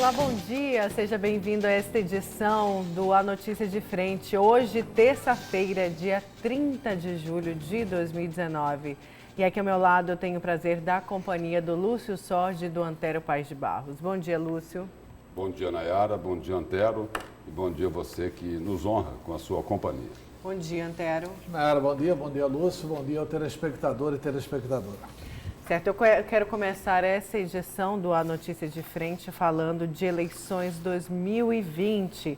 Olá, bom dia. Seja bem-vindo a esta edição do A Notícia de Frente. Hoje, terça-feira, dia 30 de julho de 2019. E aqui ao meu lado eu tenho o prazer da companhia do Lúcio Sorge e do Antero Paes de Barros. Bom dia, Lúcio. Bom dia, Nayara. Bom dia, Antero. E bom dia a você que nos honra com a sua companhia. Bom dia, Antero. Nayara, bom dia, Lúcio. Bom dia ao telespectador e telespectadora. Certo, eu quero começar essa edição do A Notícia de Frente falando de eleições 2020.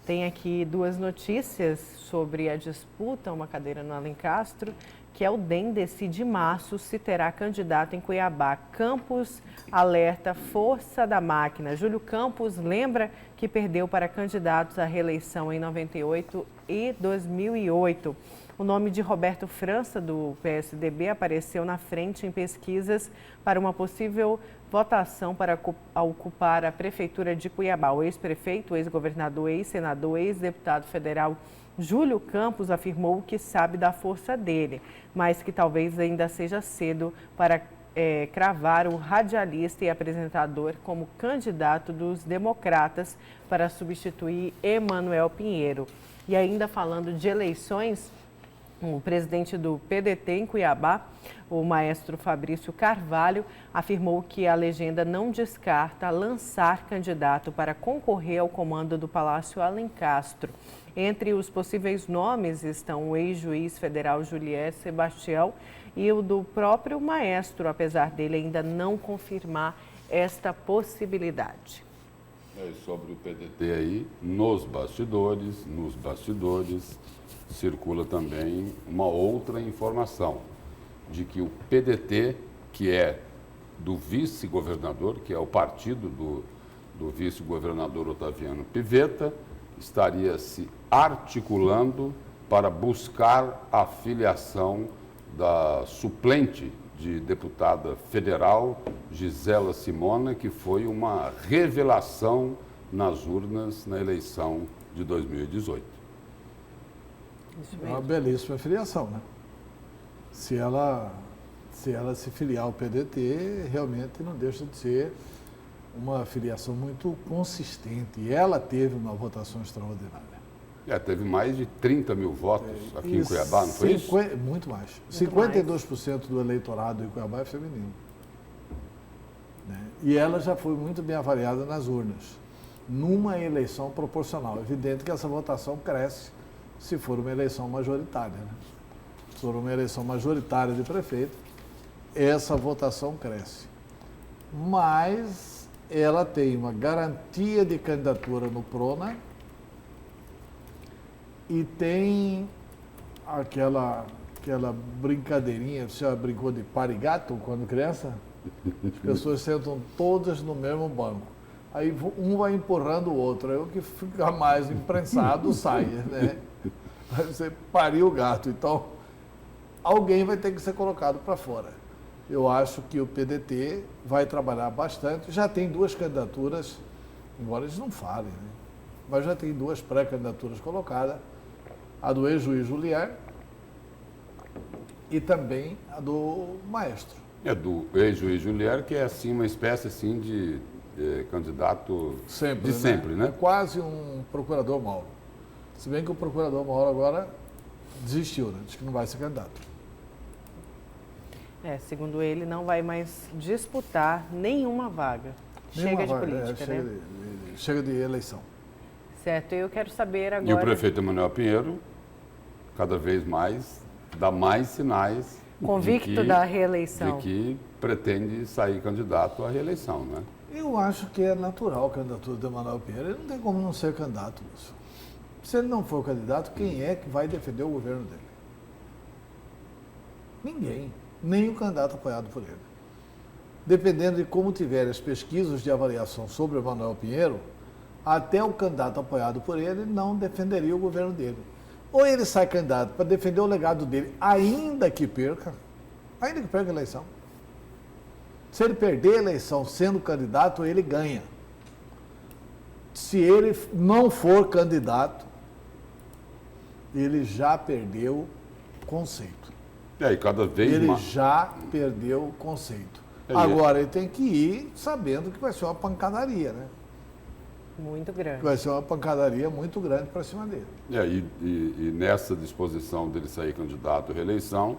Tem aqui duas notícias sobre a disputa, uma cadeira no Alencastro, que é o DEM decide em março se terá candidato em Cuiabá. Campos alerta força da máquina. Júlio Campos lembra que perdeu para candidatos à reeleição em 98 e 2008. O nome de Roberto França, do PSDB, apareceu na frente em pesquisas para uma possível votação para ocupar a prefeitura de Cuiabá. O ex-prefeito, ex-governador, ex-senador, ex-deputado federal Júlio Campos afirmou que sabe da força dele, mas que talvez ainda seja cedo para cravar o radialista e apresentador como candidato dos democratas para substituir Emanuel Pinheiro. E ainda falando de eleições, o presidente do PDT em Cuiabá, o maestro Fabrício Carvalho, afirmou que a legenda não descarta lançar candidato para concorrer ao comando do Palácio Alencastro. Entre os possíveis nomes estão o ex-juiz federal Julier Sebastião e o do próprio maestro, apesar dele ainda não confirmar esta possibilidade. Sobre o PDT aí, nos bastidores, circula também uma outra informação, de que o PDT, que é do vice-governador, que é o partido do vice-governador Otaviano Pivetta, estaria se articulando para buscar a filiação da suplente de deputada federal Gisela Simona, que foi uma revelação nas urnas na eleição de 2018. É uma belíssima filiação, né? Se ela se filiar ao PDT, realmente não deixa de ser uma filiação muito consistente. E ela teve uma votação extraordinária. Teve mais de 30 mil votos aqui em Cuiabá, não foi isso? Muito mais. 52% do eleitorado em Cuiabá é feminino. Né? E ela já foi muito bem avaliada nas urnas, numa eleição proporcional. É evidente que essa votação cresce se for uma eleição majoritária. Né? Se for uma eleição majoritária de prefeito, essa votação cresce. Mas ela tem uma garantia de candidatura no PRONA e tem aquela brincadeirinha, você já brincou de parigato quando criança? As pessoas sentam todas no mesmo banco. Aí um vai empurrando o outro, aí o que fica mais imprensado sai, né? Aí você pariu o gato. Então, alguém vai ter que ser colocado para fora. Eu acho que o PDT vai trabalhar bastante. Já tem duas candidaturas, embora eles não falem, né? Mas já tem duas pré-candidaturas colocadas. A do ex-juiz Julier e também a do maestro. É do ex-juiz Julier, que é assim uma espécie assim de candidato sempre, sempre, né? É quase um procurador Mauro. Se bem que o procurador Mauro agora desistiu, né? Diz que não vai ser candidato. Segundo ele, não vai mais disputar nenhuma vaga. Chega de política, né? Chega de eleição. Certo, eu quero saber agora... E o prefeito Emanuel Pinheiro, cada vez mais, dá mais sinais... Convicto da reeleição. De que pretende sair candidato à reeleição, né? Eu acho que é natural a candidatura do Emanuel Pinheiro. Ele não tem como não ser candidato, Lúcio. Se ele não for candidato, quem é que vai defender o governo dele? Ninguém. Nem o candidato apoiado por ele. Dependendo de como tiverem as pesquisas de avaliação sobre o Emanuel Pinheiro, até o candidato apoiado por ele não defenderia o governo dele. Ou ele sai candidato para defender o legado dele, ainda que perca a eleição. Se ele perder a eleição sendo candidato, ele ganha. Se ele não for candidato, ele já perdeu conceito. E cada vez ele mais... já perdeu o conceito. Agora, ele tem que ir sabendo que vai ser uma pancadaria, né? Muito grande. Vai ser uma pancadaria muito grande para cima dele. E nessa disposição dele sair candidato à reeleição,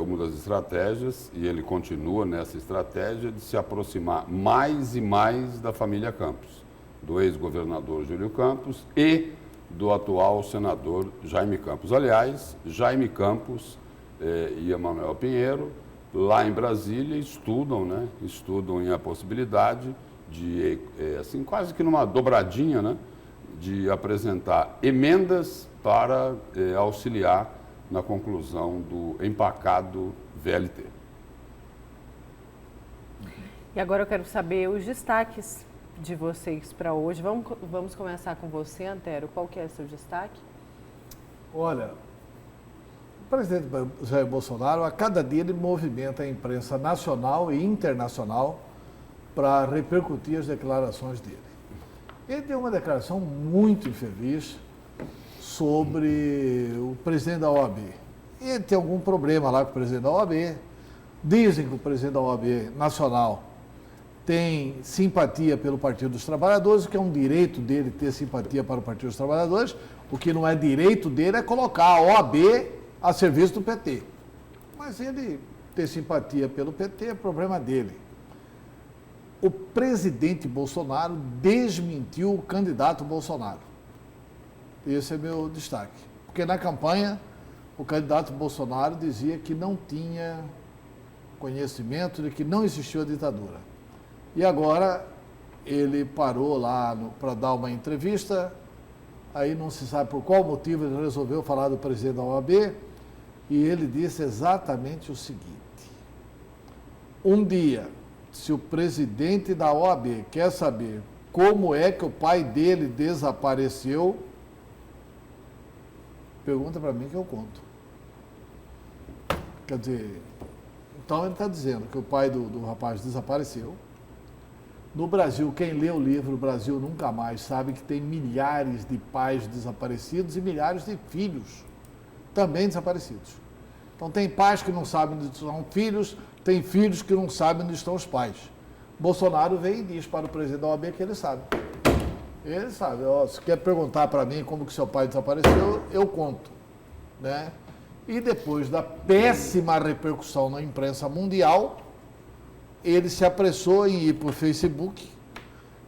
uma das estratégias, e ele continua nessa estratégia, de se aproximar mais e mais da família Campos, do ex-governador Júlio Campos e do atual senador Jaime Campos. Aliás, Jaime Campos e Emanuel Pinheiro, lá em Brasília, estudam em a possibilidade de, assim, quase que numa dobradinha, né, de apresentar emendas para auxiliar na conclusão do empacado VLT. E agora eu quero saber os destaques de vocês para hoje. Vamos começar com você, Antero. Qual que é o seu destaque? Olha, o presidente Jair Bolsonaro, a cada dia ele movimenta a imprensa nacional e internacional para repercutir as declarações dele. Ele deu uma declaração muito infeliz sobre o presidente da OAB. Ele tem algum problema lá com o presidente da OAB. Dizem que o presidente da OAB nacional tem simpatia pelo Partido dos Trabalhadores, o que é um direito dele ter simpatia para o Partido dos Trabalhadores. O que não é direito dele é colocar a OAB a serviço do PT. Mas ele ter simpatia pelo PT é problema dele. O presidente Bolsonaro desmentiu o candidato Bolsonaro. Esse é meu destaque. Porque na campanha, o candidato Bolsonaro dizia que não tinha conhecimento de que não existiu a ditadura. E agora ele parou lá para dar uma entrevista, aí não se sabe por qual motivo ele resolveu falar do presidente da OAB, e ele disse exatamente o seguinte: um dia, se o presidente da OAB quer saber como é que o pai dele desapareceu, pergunta para mim que eu conto. Quer dizer, então ele está dizendo que o pai do rapaz desapareceu. No Brasil, quem lê o livro Brasil Nunca Mais sabe que tem milhares de pais desaparecidos e milhares de filhos também desaparecidos. Então tem pais que não sabem onde estão filhos, tem filhos que não sabem onde estão os pais. Bolsonaro vem e diz para o presidente da OAB que ele sabe. Ele sabe. Se quer perguntar para mim como que seu pai desapareceu, eu conto. Né? E depois da péssima repercussão na imprensa mundial, ele se apressou em ir para o Facebook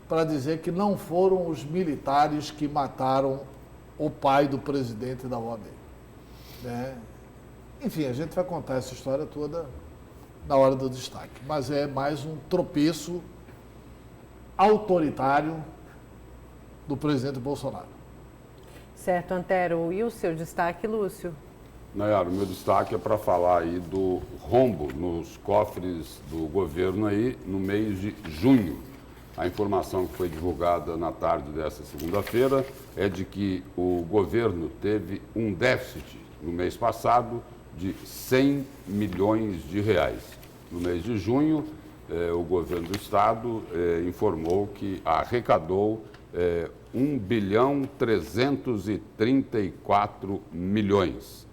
para dizer que não foram os militares que mataram o pai do presidente da OAB. Né? Enfim, a gente vai contar essa história toda na hora do destaque. Mas é mais um tropeço autoritário do presidente Bolsonaro. Certo, Antero. E o seu destaque, Lúcio? Nayara, o meu destaque é para falar aí do rombo nos cofres do governo aí no mês de junho. A informação que foi divulgada na tarde dessa segunda-feira é de que o governo teve um déficit no mês passado de 100 milhões de reais. No mês de junho, o governo do estado informou que arrecadou 1 bilhão 334 milhões.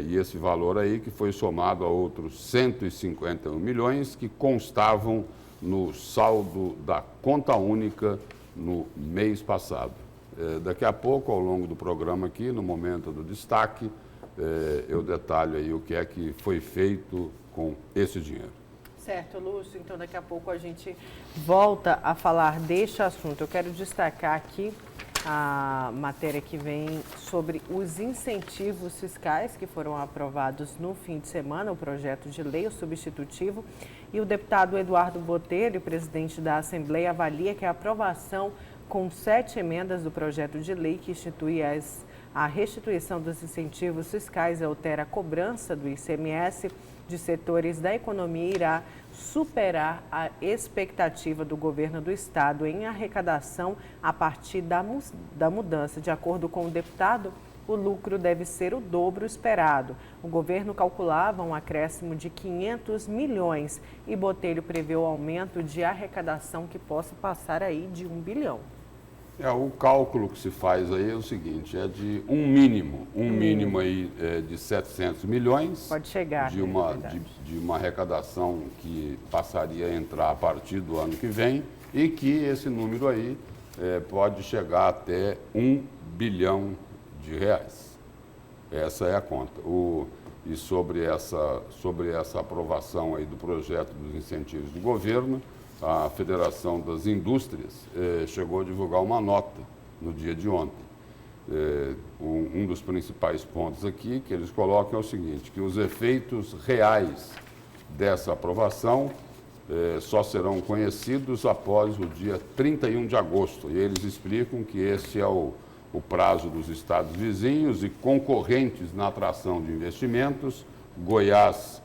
E esse valor aí que foi somado a outros 151 milhões que constavam no saldo da conta única no mês passado. Daqui a pouco, ao longo do programa aqui, no momento do destaque, eu detalho aí o que é que foi feito com esse dinheiro. Certo, Lúcio. Então, daqui a pouco a gente volta a falar deste assunto. Eu quero destacar aqui a matéria que vem sobre os incentivos fiscais que foram aprovados no fim de semana, o projeto de lei, o substitutivo, e o deputado Eduardo Botelho, presidente da Assembleia, avalia que a aprovação com 7 emendas do projeto de lei que institui a restituição dos incentivos fiscais e altera a cobrança do ICMS de setores da economia irá superar a expectativa do governo do estado em arrecadação a partir da mudança. De acordo com o deputado, o lucro deve ser o dobro esperado. O governo calculava um acréscimo de 500 milhões e Botelho prevê o aumento de arrecadação que possa passar aí de 1 bilhão. O cálculo que se faz aí é o seguinte, é de um mínimo aí de 700 milhões. Pode chegar. De uma arrecadação que passaria a entrar a partir do ano que vem e que esse número aí pode chegar até R$ 1 bilhão. Essa é a conta. E sobre essa aprovação aí do projeto dos incentivos do governo, a Federação das Indústrias chegou a divulgar uma nota no dia de ontem. Um dos principais pontos aqui que eles colocam é o seguinte, que os efeitos reais dessa aprovação só serão conhecidos após o dia 31 de agosto. E eles explicam que esse é o prazo dos estados vizinhos e concorrentes na atração de investimentos, Goiás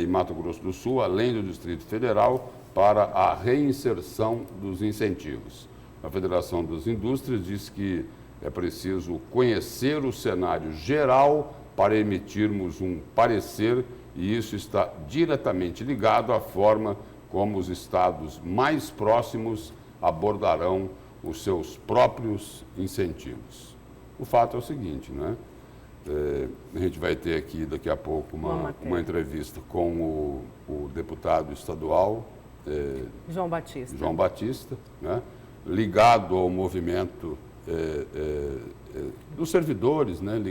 e Mato Grosso do Sul, além do Distrito Federal, para a reinserção dos incentivos. A Federação das Indústrias diz que é preciso conhecer o cenário geral para emitirmos um parecer, e isso está diretamente ligado à forma como os estados mais próximos abordarão os seus próprios incentivos. O fato é o seguinte, né? A gente vai ter aqui daqui a pouco uma entrevista com o deputado estadual João Batista, né? Ligado ao movimento dos servidores, né?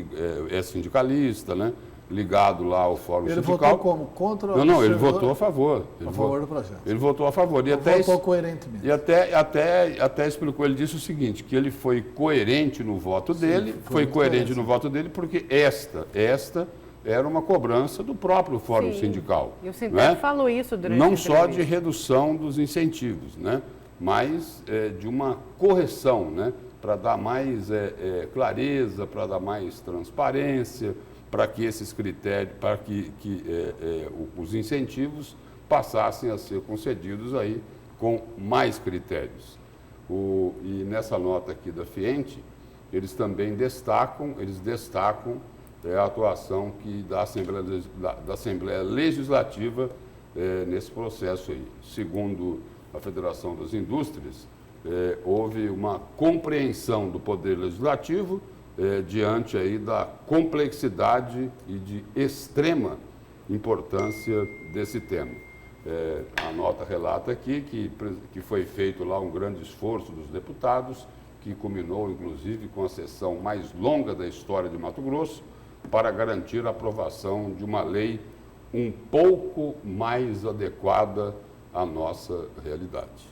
É sindicalista, né? Ligado lá ao Fórum Sindical. Ele votou como? Contra o Não, ele votou a favor. A favor do projeto. Ele votou a favor. E votou coerentemente. E até explicou, ele disse o seguinte, que ele foi coerente no voto dele, foi coerente no voto dele porque esta era uma cobrança do próprio Fórum Sindical. E o Sintec falou isso durante a entrevista. Não só de redução dos incentivos, né? Mas de uma correção, né? Para dar mais clareza, para dar mais transparência, para que esses critérios, para que os incentivos passassem a ser concedidos aí com mais critérios. E nessa nota aqui da FIENTE, eles também destacam a atuação da Assembleia Legislativa nesse processo aí. Segundo a Federação das Indústrias, houve uma compreensão do Poder Legislativo diante aí da complexidade e de extrema importância desse tema. A nota relata aqui que foi feito lá um grande esforço dos deputados, que culminou inclusive com a sessão mais longa da história de Mato Grosso, para garantir a aprovação de uma lei um pouco mais adequada à nossa realidade.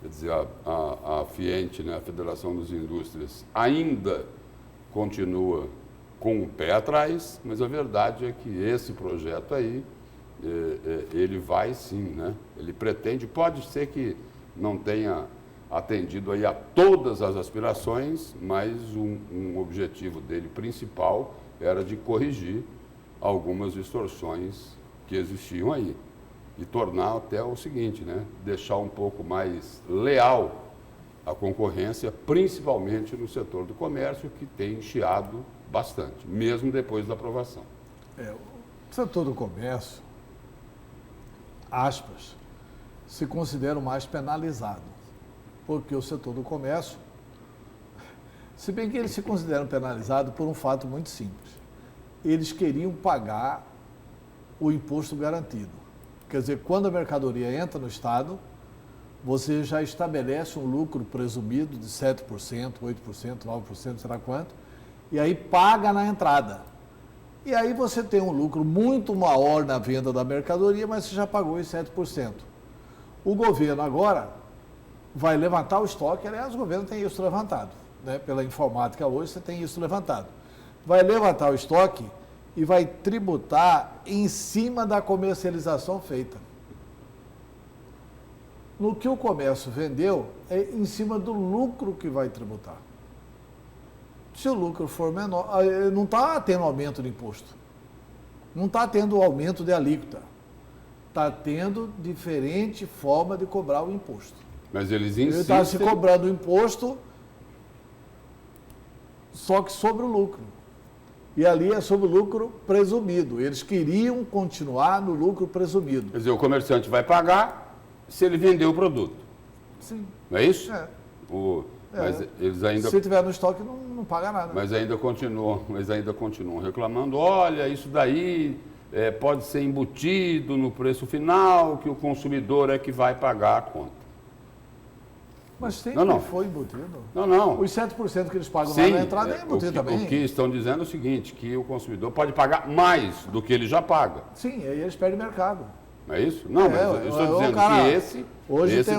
Quer dizer, a FIENTE, né, a Federação das Indústrias, ainda continua com o pé atrás, mas a verdade é que esse projeto aí, ele vai sim, né? Ele pretende, pode ser que não tenha atendido aí a todas as aspirações, mas um objetivo dele principal era de corrigir algumas distorções que existiam aí e tornar até o seguinte, né? Deixar um pouco mais leal a concorrência, principalmente no setor do comércio, que tem chiado bastante, mesmo depois da aprovação. O setor do comércio, aspas, se considera o mais penalizado, porque o setor do comércio, se bem que eles se consideram penalizados por um fato muito simples, eles queriam pagar o imposto garantido. Quer dizer, quando a mercadoria entra no Estado, você já estabelece um lucro presumido de 7%, 8%, 9%, será quanto, e aí paga na entrada. E aí você tem um lucro muito maior na venda da mercadoria, mas você já pagou os 7%. O governo agora vai levantar o estoque, aliás, o governo tem isso levantado, né? Pela informática hoje você tem isso levantado. Vai levantar o estoque e vai tributar em cima da comercialização feita. No que o comércio vendeu, é em cima do lucro que vai tributar. Se o lucro for menor, não está tendo aumento de imposto. Não está tendo aumento de alíquota. Está tendo diferente forma de cobrar o imposto. Mas eles insistem... Ele está se cobrando o imposto, só que sobre o lucro. E ali é sobre o lucro presumido. Eles queriam continuar no lucro presumido. Quer dizer, o comerciante vai pagar se ele vender o produto. Sim. Não é isso? Mas eles ainda... Se tiver no estoque, não paga nada. Mas ainda continuam reclamando, olha, isso daí pode ser embutido no preço final, que o consumidor é que vai pagar a conta. Mas sempre Não, não. foi embutido. Não. Os 7% que eles pagam lá Sim, na entrada é embutido também. o que estão dizendo é o seguinte, que o consumidor pode pagar mais do que ele já paga. Sim, aí eles perdem mercado. Não é isso? Não, mas eu estou dizendo cara, que esse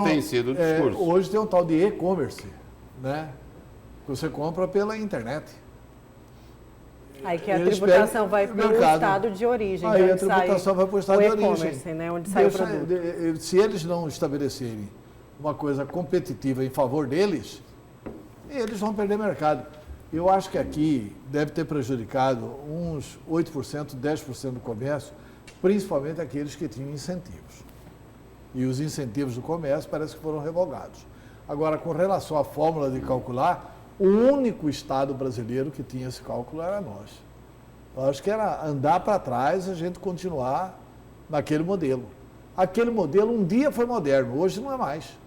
tem sido o discurso. Hoje tem um tal de e-commerce, né? Que você compra pela internet. Aí que a Eles tributação vai perdem para o mercado. estado de origem. Aí de a onde sai tributação vai para o estado de origem. e-commerce, né? Onde sai o produto. Se eles não estabelecerem uma coisa competitiva em favor deles, eles vão perder mercado. Eu acho que aqui deve ter prejudicado uns 8%, 10% do comércio, principalmente aqueles que tinham incentivos. E os incentivos do comércio parece que foram revogados. Agora, com relação à fórmula de calcular, o único estado brasileiro que tinha esse cálculo era nós. Eu acho que era andar para trás e a gente continuar naquele modelo. Aquele modelo um dia foi moderno, hoje não é mais.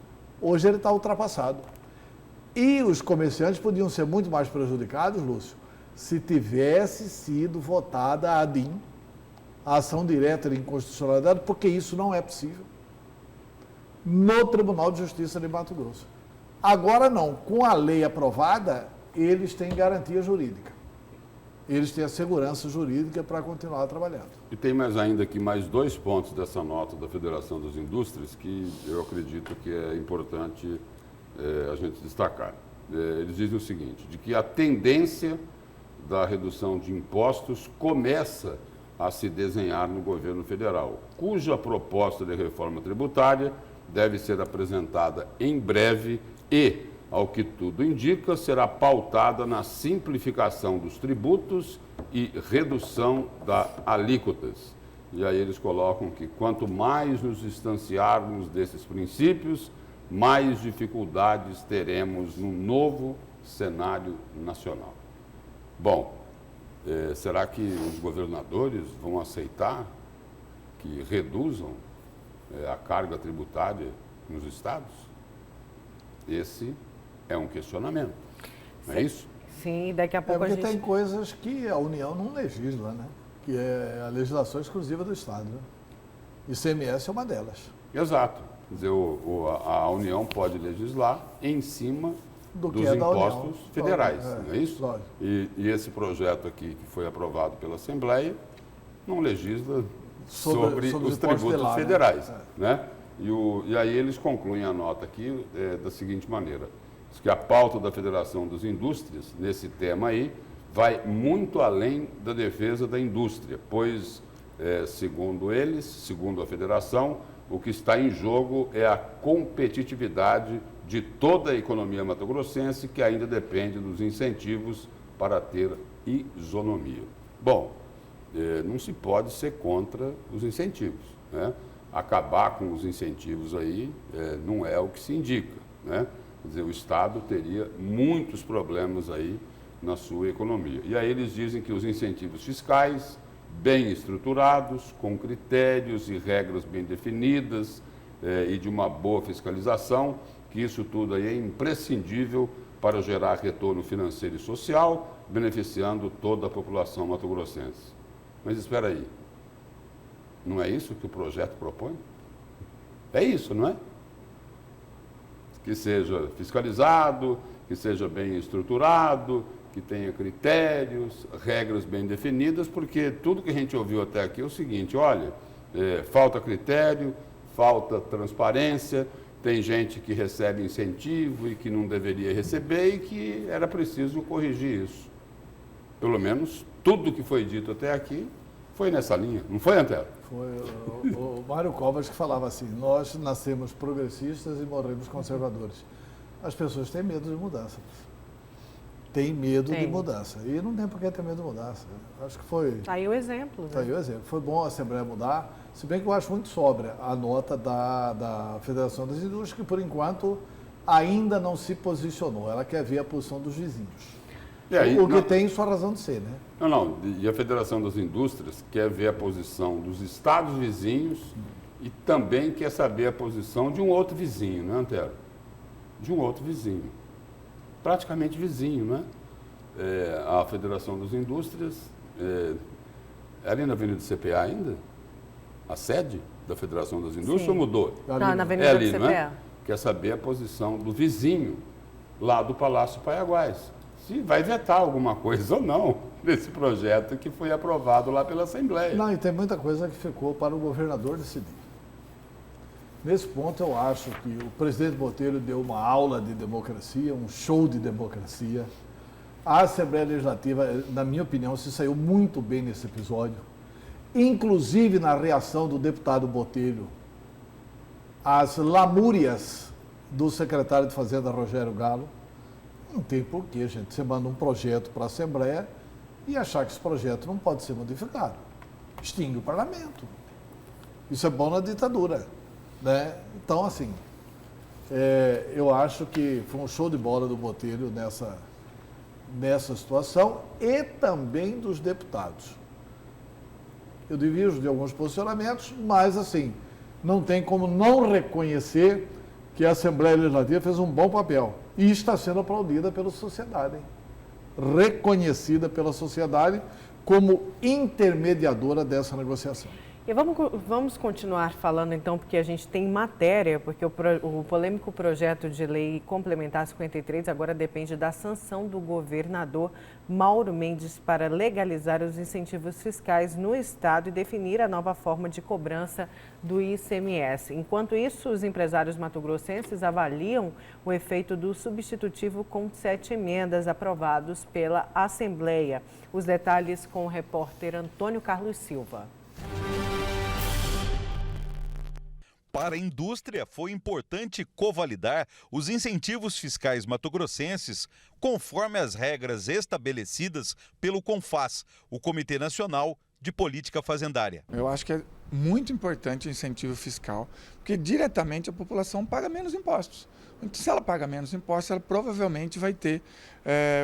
Hoje ele está ultrapassado. E os comerciantes podiam ser muito mais prejudicados, Lúcio, se tivesse sido votada a ADIM, a ação direta de inconstitucionalidade, porque isso não é possível, no Tribunal de Justiça de Mato Grosso. Agora não, com a lei aprovada, eles têm garantia jurídica. Eles têm a segurança jurídica para continuar trabalhando. E tem ainda aqui mais 2 pontos dessa nota da Federação das Indústrias que eu acredito que é importante a gente destacar. Eles dizem o seguinte, de que a tendência da redução de impostos começa a se desenhar no governo federal, cuja proposta de reforma tributária deve ser apresentada em breve e, ao que tudo indica, será pautada na simplificação dos tributos e redução das alíquotas. E aí eles colocam que quanto mais nos distanciarmos desses princípios, mais dificuldades teremos no novo cenário nacional. Bom, será que os governadores vão aceitar que reduzam a carga tributária nos estados? Esse é um questionamento, não é isso? Sim, daqui a pouco porque a gente... tem coisas que a União não legisla, né? Que é a legislação exclusiva do Estado. Né? ICMS é uma delas. Exato. Quer dizer, a União pode legislar em cima dos impostos federais, não é isso? E esse projeto aqui, que foi aprovado pela Assembleia, não legisla sobre os tributos lá, federais, né? E aí eles concluem a nota aqui da seguinte maneira, diz que a pauta da Federação das Indústrias, nesse tema aí, vai muito além da defesa da indústria, pois, segundo eles, segundo a Federação, o que está em jogo é a competitividade de toda a economia mato-grossense, que ainda depende dos incentivos para ter isonomia. Bom, não se pode ser contra os incentivos, né? Acabar com os incentivos aí não é o que se indica, né? Quer dizer, o Estado teria muitos problemas aí na sua economia. E aí eles dizem que os incentivos fiscais, bem estruturados, com critérios e regras bem definidas e de uma boa fiscalização, que isso tudo aí é imprescindível para gerar retorno financeiro e social, beneficiando toda a população mato-grossense. Mas espera aí, não é isso que o projeto propõe? É isso, não é? Que seja fiscalizado, que seja bem estruturado, que tenha critérios, regras bem definidas, porque tudo que a gente ouviu até aqui é o seguinte, olha, falta critério, falta transparência, tem gente que recebe incentivo e que não deveria receber e que era preciso corrigir isso. Pelo menos tudo que foi dito até aqui foi nessa linha, não foi, Antero? Foi o Mário Covas que falava assim, nós nascemos progressistas e morremos conservadores. As pessoas têm medo de mudança. Tem medo de mudança. E não tem por que ter medo de mudança. Acho que foi... Tá aí o exemplo. Né? Tá aí o exemplo. Foi bom a Assembleia mudar, se bem que eu acho muito sóbria a nota da Federação das Indústrias, que por enquanto ainda não se posicionou. Ela quer ver a posição dos vizinhos. E aí, o que tem sua razão de ser, né? Não. E a Federação das Indústrias quer ver a posição dos estados vizinhos e também quer saber a posição de um outro vizinho, né, Antero? De um outro vizinho. Praticamente vizinho, né? A Federação das Indústrias, é ali na Avenida CPA ainda? A sede da Federação das Indústrias ou mudou? Não, na Avenida ali, CPA. Não é? quer saber a posição do vizinho lá do Palácio Paiaguás. Se vai vetar alguma coisa ou não nesse projeto que foi aprovado lá pela Assembleia. Não, e tem muita coisa que ficou para o governador decidir. Nesse ponto, eu acho que o presidente Botelho deu uma aula de democracia, um show de democracia. A Assembleia Legislativa, na minha opinião, se saiu muito bem nesse episódio, inclusive na reação do deputado Botelho às lamúrias do secretário de Fazenda, Rogério Galo. Não tem porquê, gente. Você manda um projeto para a Assembleia e achar que esse projeto não pode ser modificado. Extingue o parlamento. Isso é bom na ditadura, né? Então, assim, eu acho que foi um show de bola do Botelho nessa situação e também dos deputados. Eu divido de alguns posicionamentos, mas, assim, não tem como não reconhecer que a Assembleia Legislativa fez um bom papel e está sendo aplaudida pela sociedade, hein? Reconhecida pela sociedade como intermediadora dessa negociação. E vamos continuar falando então, porque a gente tem matéria, porque o polêmico projeto de lei complementar 53 agora depende da sanção do governador Mauro Mendes para legalizar os incentivos fiscais no estado e definir a nova forma de cobrança do ICMS. Enquanto isso, os empresários mato-grossenses avaliam o efeito do substitutivo com 7 emendas aprovados pela Assembleia. Os detalhes com o repórter Antônio Carlos Silva. Para a indústria, foi importante covalidar os incentivos fiscais mato-grossenses conforme as regras estabelecidas pelo CONFAZ, o Comitê Nacional de Política Fazendária. Eu acho que é muito importante o incentivo fiscal, porque diretamente a população paga menos impostos. Então, se ela paga menos impostos, ela provavelmente vai ter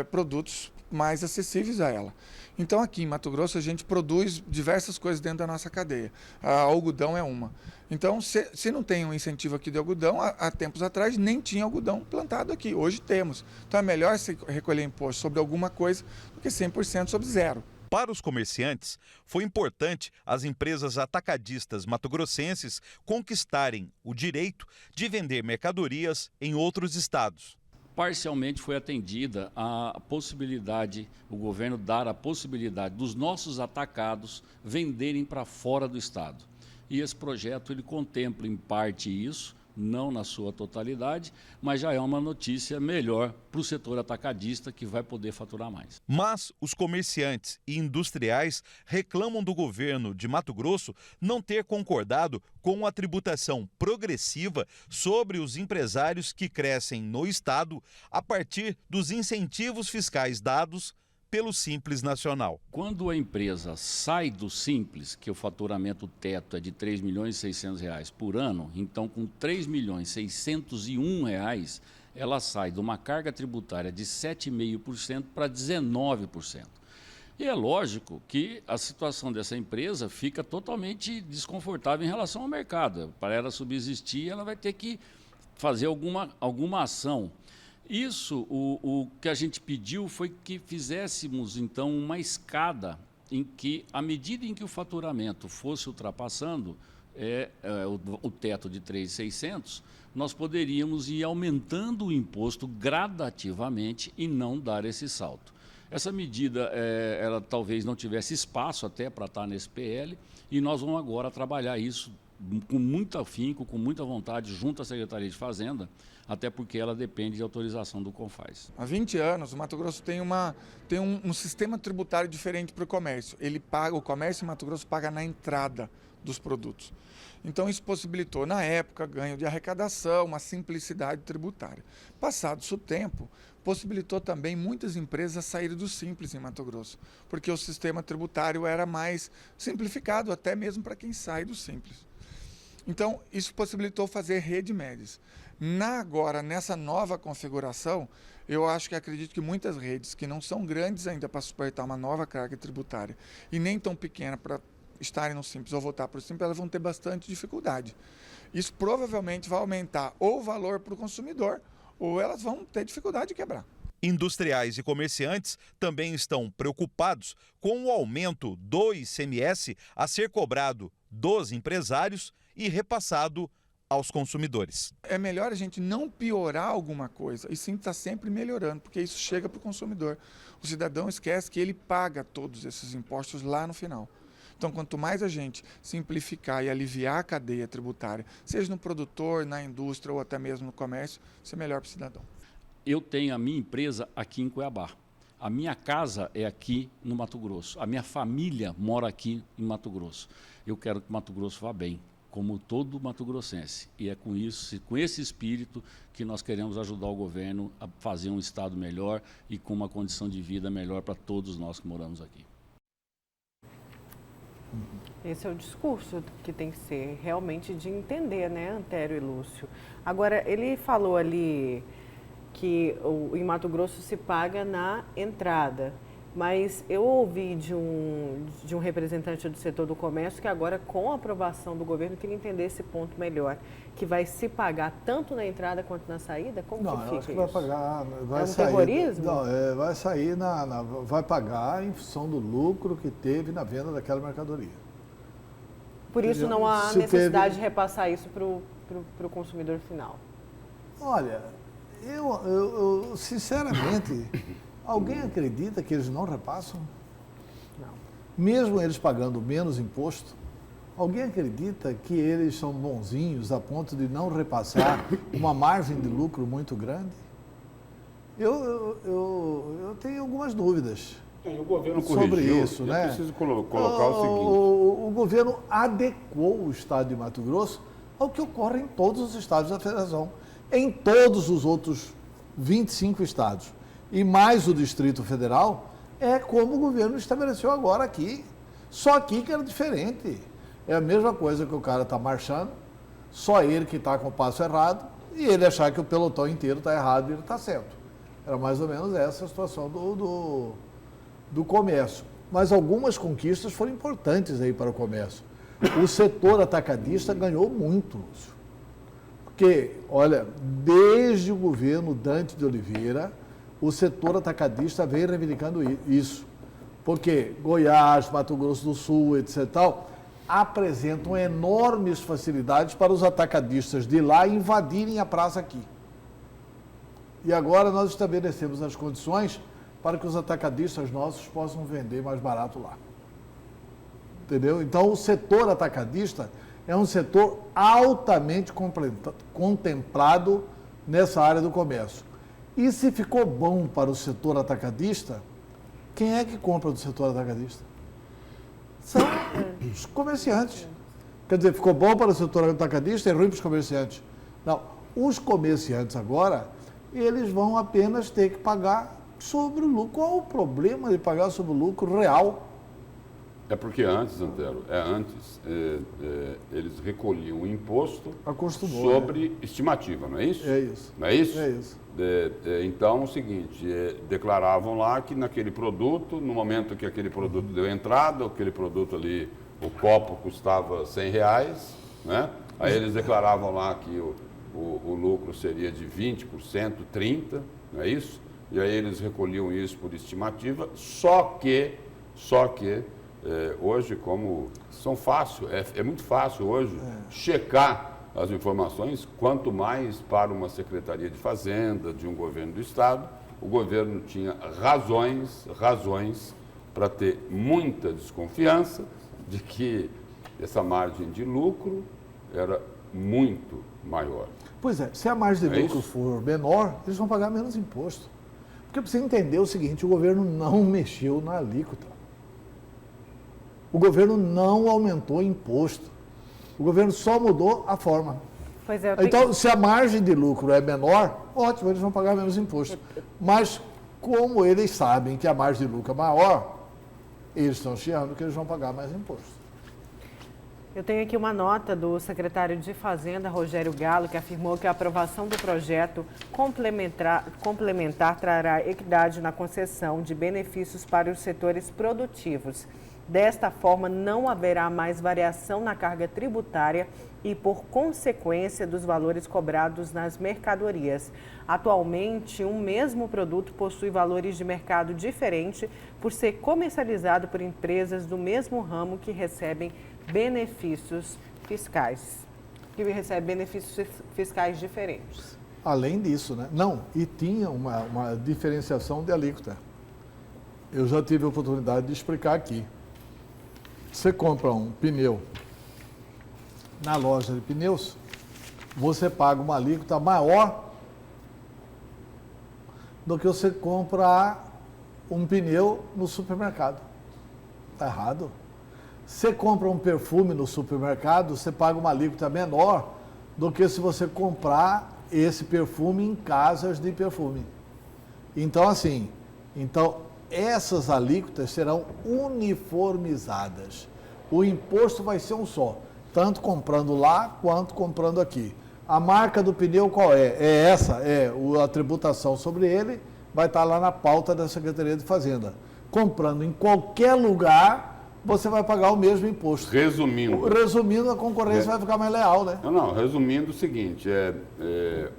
produtos mais acessíveis a ela. Então, aqui em Mato Grosso, a gente produz diversas coisas dentro da nossa cadeia. A algodão é uma. Então, se não tem um incentivo aqui de algodão, há tempos atrás nem tinha algodão plantado aqui. Hoje temos. Então, é melhor se recolher imposto sobre alguma coisa do que 100% sobre zero. Para os comerciantes, foi importante as empresas atacadistas mato-grossenses conquistarem o direito de vender mercadorias em outros estados. Parcialmente foi atendida a possibilidade, o governo dar a possibilidade dos nossos atacados venderem para fora do estado. E esse projeto ele contempla em parte isso, não na sua totalidade, mas já é uma notícia melhor para o setor atacadista que vai poder faturar mais. Mas os comerciantes e industriais reclamam do governo de Mato Grosso não ter concordado com a tributação progressiva sobre os empresários que crescem no estado a partir dos incentivos fiscais dados pelo Simples Nacional. Quando a empresa sai do Simples, que o faturamento teto é de R$ 3.600.000 por ano, então com R$ 3.601.000, ela sai de uma carga tributária de 7,5% para 19%. E é lógico que a situação dessa empresa fica totalmente desconfortável em relação ao mercado. Para ela subsistir, ela vai ter que fazer alguma ação. Isso, o que a gente pediu foi que fizéssemos, então, uma escada em que, à medida em que o faturamento fosse ultrapassando o teto de 3.600, nós poderíamos ir aumentando o imposto gradativamente e não dar esse salto. Essa medida, ela talvez não tivesse espaço até para estar nesse PL, e nós vamos agora trabalhar isso com muito afinco, com muita vontade, junto à Secretaria de Fazenda, até porque ela depende de autorização do CONFAZ. Há 20 anos, o Mato Grosso tem um sistema tributário diferente para o comércio. O comércio em Mato Grosso paga na entrada dos produtos. Então, isso possibilitou, na época, ganho de arrecadação, uma simplicidade tributária. Passado-se o tempo, possibilitou também muitas empresas saírem do Simples em Mato Grosso, porque o sistema tributário era mais simplificado, até mesmo para quem sai do Simples. Então, isso possibilitou fazer rede médias. Agora, nessa nova configuração, eu acredito que muitas redes que não são grandes ainda para suportar uma nova carga tributária e nem tão pequena para estarem no Simples ou voltar para o Simples, elas vão ter bastante dificuldade. Isso provavelmente vai aumentar ou o valor para o consumidor ou elas vão ter dificuldade de quebrar. Industriais e comerciantes também estão preocupados com o aumento do ICMS a ser cobrado dos empresários e repassado aos consumidores. É melhor a gente não piorar alguma coisa e sim estar sempre melhorando, porque isso chega para o consumidor. O cidadão esquece que ele paga todos esses impostos lá no final. Então, quanto mais a gente simplificar e aliviar a cadeia tributária, seja no produtor, na indústria ou até mesmo no comércio, isso é melhor para o cidadão. Eu tenho a minha empresa aqui em Cuiabá. A minha casa é aqui no Mato Grosso. A minha família mora aqui em Mato Grosso. Eu quero que Mato Grosso vá bem, como todo mato-grossense. E é com isso, com esse espírito, que nós queremos ajudar o governo a fazer um estado melhor e com uma condição de vida melhor para todos nós que moramos aqui. Esse é o discurso que tem que ser realmente de entender, né, Antério e Lúcio? Agora, ele falou ali que em Mato Grosso se paga na entrada, mas eu ouvi de um representante do setor do comércio que agora, com a aprovação do governo, queria entender esse ponto melhor, que vai se pagar tanto na entrada quanto na saída? Como Não, que eu fica acho que isso? vai pagar, vai É um sair, terrorismo? Não, vai sair vai pagar em função do lucro que teve na venda daquela mercadoria. Por isso não há Se necessidade teve- de repassar isso para o consumidor final. Olha, eu sinceramente, alguém acredita que eles não repassam? Não. Mesmo eles pagando menos imposto, alguém acredita que eles são bonzinhos a ponto de não repassar uma margem de lucro muito grande? Eu tenho algumas dúvidas O governo sobre corrigiu. isso, Eu né? preciso colocar o seguinte. O governo adequou o estado de Mato Grosso ao que ocorre em todos os estados da federação. Em todos os outros 25 estados e mais o Distrito Federal, é como o governo estabeleceu agora aqui. Só aqui que era diferente. É a mesma coisa que o cara está marchando, só ele que está com o passo errado e ele achar que o pelotão inteiro está errado e ele está certo. Era mais ou menos essa a situação do comércio. Mas algumas conquistas foram importantes aí para o comércio. O setor atacadista ganhou muito, Lúcio. Porque, olha, desde o governo Dante de Oliveira, o setor atacadista vem reivindicando isso. Porque Goiás, Mato Grosso do Sul, etc. tal, apresentam enormes facilidades para os atacadistas de lá invadirem a praça aqui. E agora nós estabelecemos as condições para que os atacadistas nossos possam vender mais barato lá. Entendeu? Então, o setor atacadista é um setor altamente contemplado nessa área do comércio. E se ficou bom para o setor atacadista, quem é que compra do setor atacadista? São os comerciantes. Quer dizer, ficou bom para o setor atacadista e ruim para os comerciantes. Não, os comerciantes agora, eles vão apenas ter que pagar sobre o lucro. Qual o problema de pagar sobre o lucro real? É porque antes, Antero, eles recolhiam o imposto Acostumou, sobre estimativa, não é isso? É isso. Não é isso? É isso. Então, é o seguinte, declaravam lá que naquele produto, no momento que aquele produto deu entrada, aquele produto ali, o copo custava R$100, né? Aí eles declaravam lá que o lucro seria de 20%, 30%, não é isso? E aí eles recolhiam isso por estimativa, só que hoje, como são fácil, é muito fácil hoje checar as informações, quanto mais para uma Secretaria de Fazenda, de um governo do Estado, o governo tinha razões para ter muita desconfiança de que essa margem de lucro era muito maior. Pois é, se a margem de É lucro isso? for menor, eles vão pagar menos imposto. Porque precisa entender o seguinte, o governo não mexeu na alíquota. O governo não aumentou imposto. O governo só mudou a forma. Pois é, Então, se a margem de lucro é menor, ótimo, eles vão pagar menos imposto. Mas, como eles sabem que a margem de lucro é maior, eles estão chiando que eles vão pagar mais imposto. eu tenho aqui uma nota do secretário de Fazenda, Rogério Galo, que afirmou que a aprovação do projeto complementar trará equidade na concessão de benefícios para os setores produtivos. Desta forma, não haverá mais variação na carga tributária e, por consequência, dos valores cobrados nas mercadorias. Atualmente, um mesmo produto possui valores de mercado diferentes por ser comercializado por empresas do mesmo ramo que recebem benefícios fiscais. que recebe benefícios fiscais diferentes. Além disso, né? Não, e tinha uma diferenciação de alíquota. Eu já tive a oportunidade de explicar aqui. Você compra um pneu na loja de pneus, você paga uma alíquota maior do que você comprar um pneu no supermercado. Está errado. Você compra um perfume no supermercado, você paga uma alíquota menor do que se você comprar esse perfume em casas de perfume. Então, assim, essas alíquotas serão uniformizadas. O imposto vai ser um só, tanto comprando lá quanto comprando aqui. A marca do pneu qual é? É essa, a tributação sobre ele vai estar lá na pauta da Secretaria de Fazenda. Comprando em qualquer lugar, você vai pagar o mesmo imposto. Resumindo, a concorrência vai ficar mais leal, né? Não, resumindo o seguinte,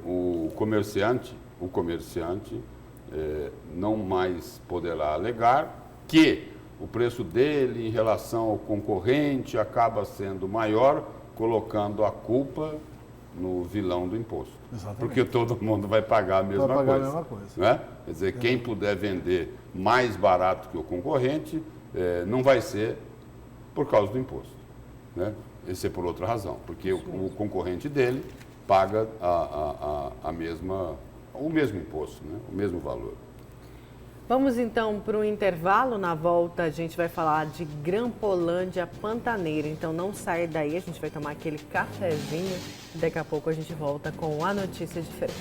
o comerciante não mais poderá alegar que o preço dele em relação ao concorrente acaba sendo maior, colocando a culpa no vilão do imposto. Exatamente. Porque todo mundo vai pagar a mesma coisa. Né? Quer dizer, quem puder vender mais barato que o concorrente, não vai ser por causa do imposto. Né? Esse é por outra razão, porque o concorrente dele paga o mesmo imposto, né? O mesmo valor. Vamos então para o intervalo. Na volta a gente vai falar de Grampolândia Pantaneira. Então não saia daí, a gente vai tomar aquele cafezinho e daqui a pouco a gente volta com a notícia diferente.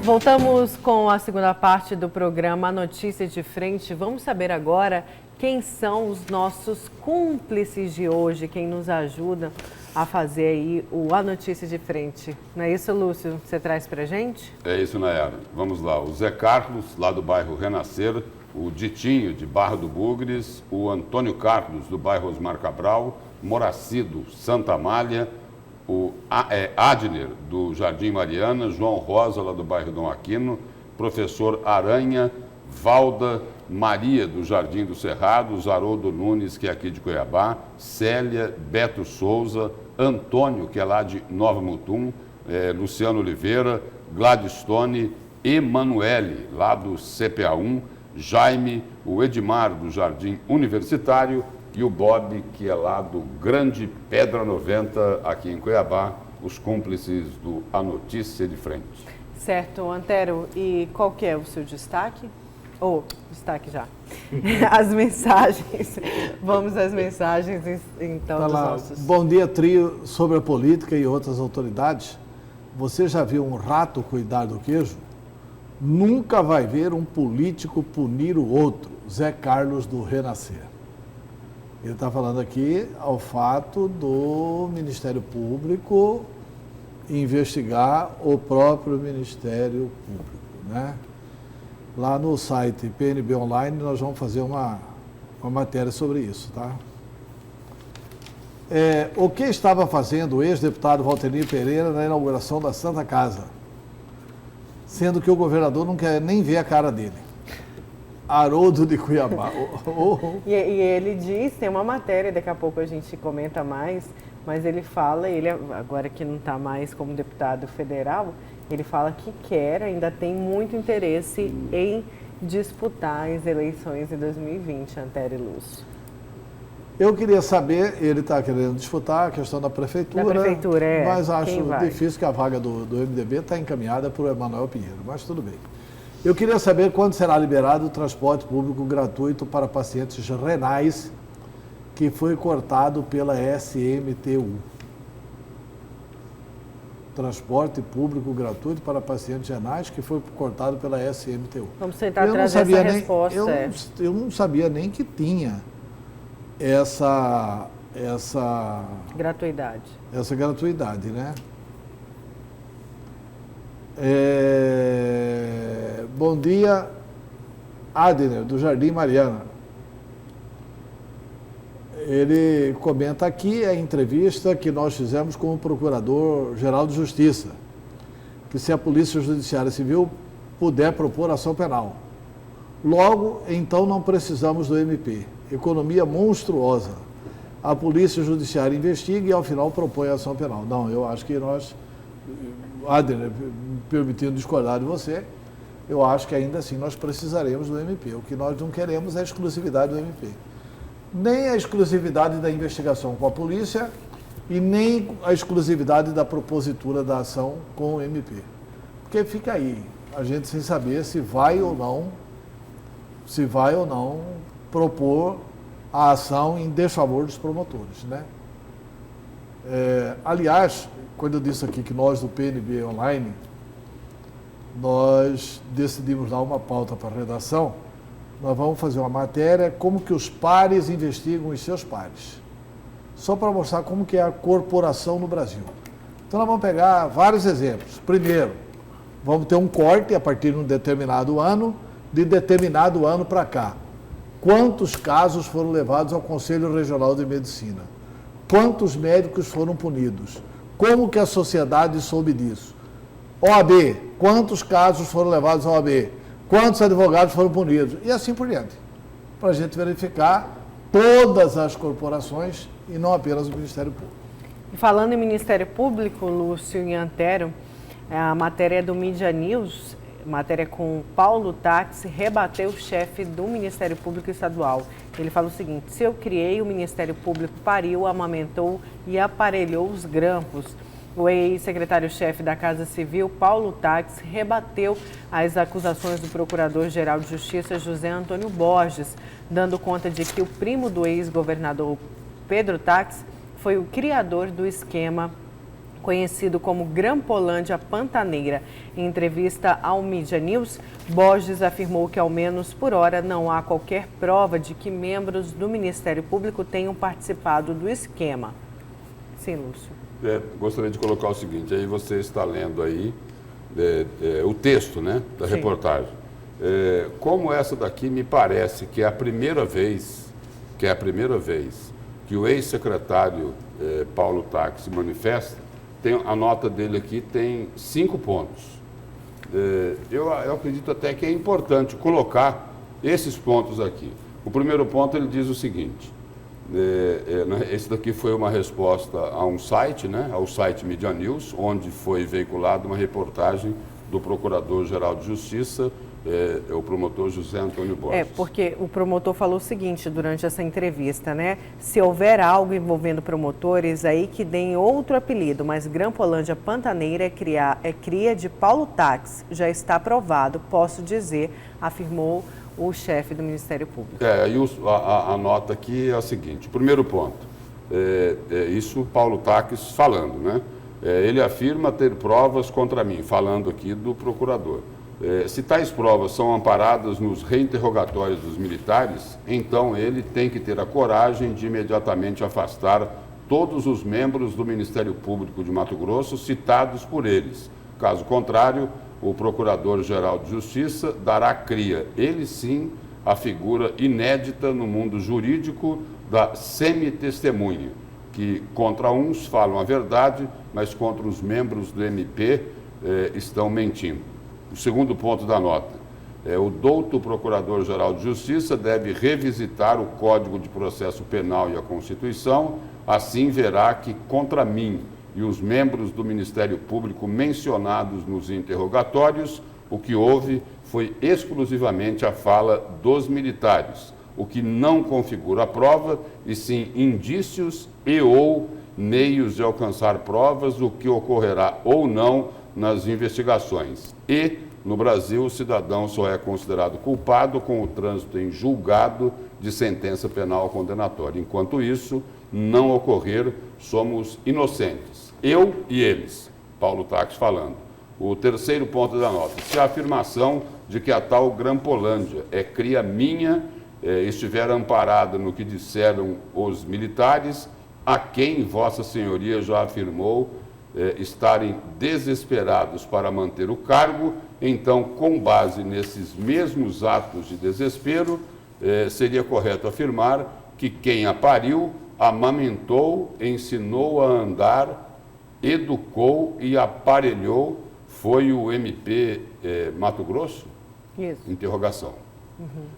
Voltamos com a segunda parte do programa Notícias de Frente. Vamos saber agora quem são os nossos cúmplices de hoje, quem nos ajuda a fazer aí A Notícia de Frente. Não é isso, Lúcio? Você traz pra gente? É isso, Nayara. Vamos lá. O Zé Carlos, lá do bairro Renascer, o Ditinho, de Barra do Bugres, o Antônio Carlos, do bairro Osmar Cabral, Moracido, Santa Amália, o Adner, do Jardim Mariana, João Rosa, lá do bairro Dom Aquino, professor Aranha, Valda, Maria, do Jardim do Cerrado, Zaroldo Nunes, que é aqui de Cuiabá, Célia, Beto Souza, Antônio, que é lá de Nova Mutum, Luciano Oliveira, Gladstone, Emanuele, lá do CPA1, Jaime, o Edmar, do Jardim Universitário, e o Bob, que é lá do Grande Pedra 90, aqui em Cuiabá, os cúmplices do A Notícia de Frente. Certo, Antero, e qual que é o seu destaque? Destaque já. As mensagens. Vamos às mensagens, então, dos nossos... Bom dia, trio, sobre a política e outras autoridades. Você já viu um rato cuidar do queijo? Nunca vai ver um político punir o outro. Zé Carlos, do Renascer. Ele está falando aqui ao fato do Ministério Público investigar o próprio Ministério Público, né? Lá no site PNB Online nós vamos fazer uma matéria sobre isso, tá? O que estava fazendo o ex-deputado Valtenir Pereira na inauguração da Santa Casa? Sendo que o governador não quer nem ver a cara dele. Haroldo de Cuiabá. E ele diz, tem uma matéria, daqui a pouco a gente comenta mais, mas ele fala, ele agora que não está mais como deputado federal, ele fala que ainda tem muito interesse em disputar as eleições de 2020, Antero e Lúcio. Eu queria saber, ele está querendo disputar a questão da prefeitura, mas acho difícil que a vaga do MDB está encaminhada para o Emanuel Pinheiro, mas tudo bem. Eu queria saber quando será liberado o transporte público gratuito para pacientes renais que foi cortado pela SMTU. Transporte público gratuito para pacientes renais que foi cortado pela SMTU. Vamos tentar trazer essa resposta. Eu não sabia nem que tinha essa gratuidade. Essa gratuidade, né? Bom dia, Adner, do Jardim Mariana. ele comenta aqui a entrevista que nós fizemos com o Procurador-Geral de Justiça, que se a Polícia Judiciária Civil puder propor ação penal. Logo, então não precisamos do MP. Economia monstruosa. A Polícia Judiciária investiga e ao final propõe ação penal. Não, eu acho que nós, Adner, permitindo discordar de você, eu acho que ainda assim nós precisaremos do MP. O que nós não queremos é a exclusividade do MP. Nem a exclusividade da investigação com a polícia e nem a exclusividade da propositura da ação com o MP. Porque fica aí, a gente sem saber se vai ou não propor a ação em desfavor dos promotores, né? Aliás, quando eu disse aqui que nós do PNB Online, nós decidimos dar uma pauta para a redação, nós vamos fazer uma matéria como que os pares investigam os seus pares. Só para mostrar como que é a corporação no Brasil. Então nós vamos pegar vários exemplos. Primeiro, vamos ter um corte a partir de um determinado ano, de determinado ano para cá. Quantos casos foram levados ao Conselho Regional de Medicina? Quantos médicos foram punidos? Como que a sociedade soube disso? OAB, quantos casos foram levados à OAB? Quantos advogados foram punidos? E assim por diante. Para a gente verificar todas as corporações e não apenas o Ministério Público. E falando em Ministério Público, Lúcio e Antero, a matéria do Mídia News, matéria com Paulo Táxi, rebateu o chefe do Ministério Público Estadual. Ele fala o seguinte: se eu criei, o Ministério Público pariu, amamentou e aparelhou os grampos. O ex-secretário-chefe da Casa Civil, Paulo Táxi, rebateu as acusações do Procurador-Geral de Justiça, José Antônio Borges, dando conta de que o primo do ex-governador Pedro Táxi foi o criador do esquema conhecido como Grampolândia Pantaneira. Em entrevista ao Mídia News, Borges afirmou que, ao menos por hora, não há qualquer prova de que membros do Ministério Público tenham participado do esquema. Sim, Lúcio. Gostaria de colocar o seguinte, aí você está lendo aí o texto, né, da Sim. reportagem. Como essa daqui me parece que é a primeira vez que o ex-secretário Paulo Táxi se manifesta, a nota dele aqui tem 5 pontos. Eu acredito até que é importante colocar esses pontos aqui. O primeiro ponto, ele diz o seguinte: esse daqui foi uma resposta a um site, né, ao site Mídia News, onde foi veiculada uma reportagem do Procurador-Geral de Justiça, o promotor José Antônio Borges. Porque o promotor falou o seguinte durante essa entrevista, né? Se houver algo envolvendo promotores, aí que deem outro apelido, mas Grampolândia Pantaneira é cria de Paulo Táxi, já está aprovado, posso dizer, afirmou o chefe do Ministério Público. Aí a nota aqui é a seguinte: o primeiro ponto, isso Paulo Táxi falando, né? Ele afirma ter provas contra mim, falando aqui do procurador. Se tais provas são amparadas nos reinterrogatórios dos militares, então ele tem que ter a coragem de imediatamente afastar todos os membros do Ministério Público de Mato Grosso citados por eles. Caso contrário, o Procurador-Geral de Justiça dará cria, ele sim, a figura inédita no mundo jurídico da semi-testemunha, que contra uns falam a verdade, mas contra os membros do MP estão mentindo. O segundo ponto da nota: o douto Procurador-Geral de Justiça deve revisitar o Código de Processo Penal e a Constituição, assim verá que contra mim e os membros do Ministério Público mencionados nos interrogatórios, o que houve foi exclusivamente a fala dos militares, o que não configura a prova, e sim indícios ou meios de alcançar provas, o que ocorrerá ou não nas investigações. E, no Brasil, o cidadão só é considerado culpado com o trânsito em julgado de sentença penal condenatória. Enquanto isso não ocorrer, somos inocentes. Eu e eles. Paulo Táxi falando. O terceiro ponto da nota: se a afirmação de que a tal Grampolândia é cria minha estiver amparada no que disseram os militares, a quem Vossa Senhoria já afirmou estarem desesperados para manter o cargo, então, com base nesses mesmos atos de desespero, seria correto afirmar que quem a pariu, amamentou, ensinou a andar, educou e aparelhou foi o MP Mato Grosso? Isso. Interrogação.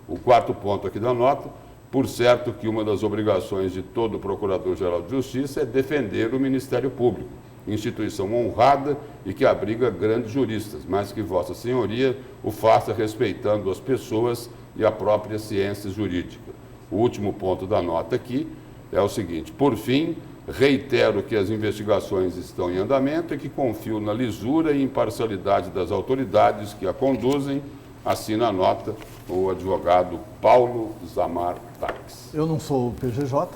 O quarto ponto aqui da nota, por certo que uma das obrigações de todo Procurador-Geral de Justiça é defender o Ministério Público, instituição honrada e que abriga grandes juristas, mas que Vossa Senhoria o faça respeitando as pessoas e a própria ciência jurídica. O último ponto da nota aqui é o seguinte: por fim, reitero que as investigações estão em andamento e que confio na lisura e imparcialidade das autoridades que a conduzem. Assina a nota o advogado Paulo Zamar Taques. Eu não sou o PGJ,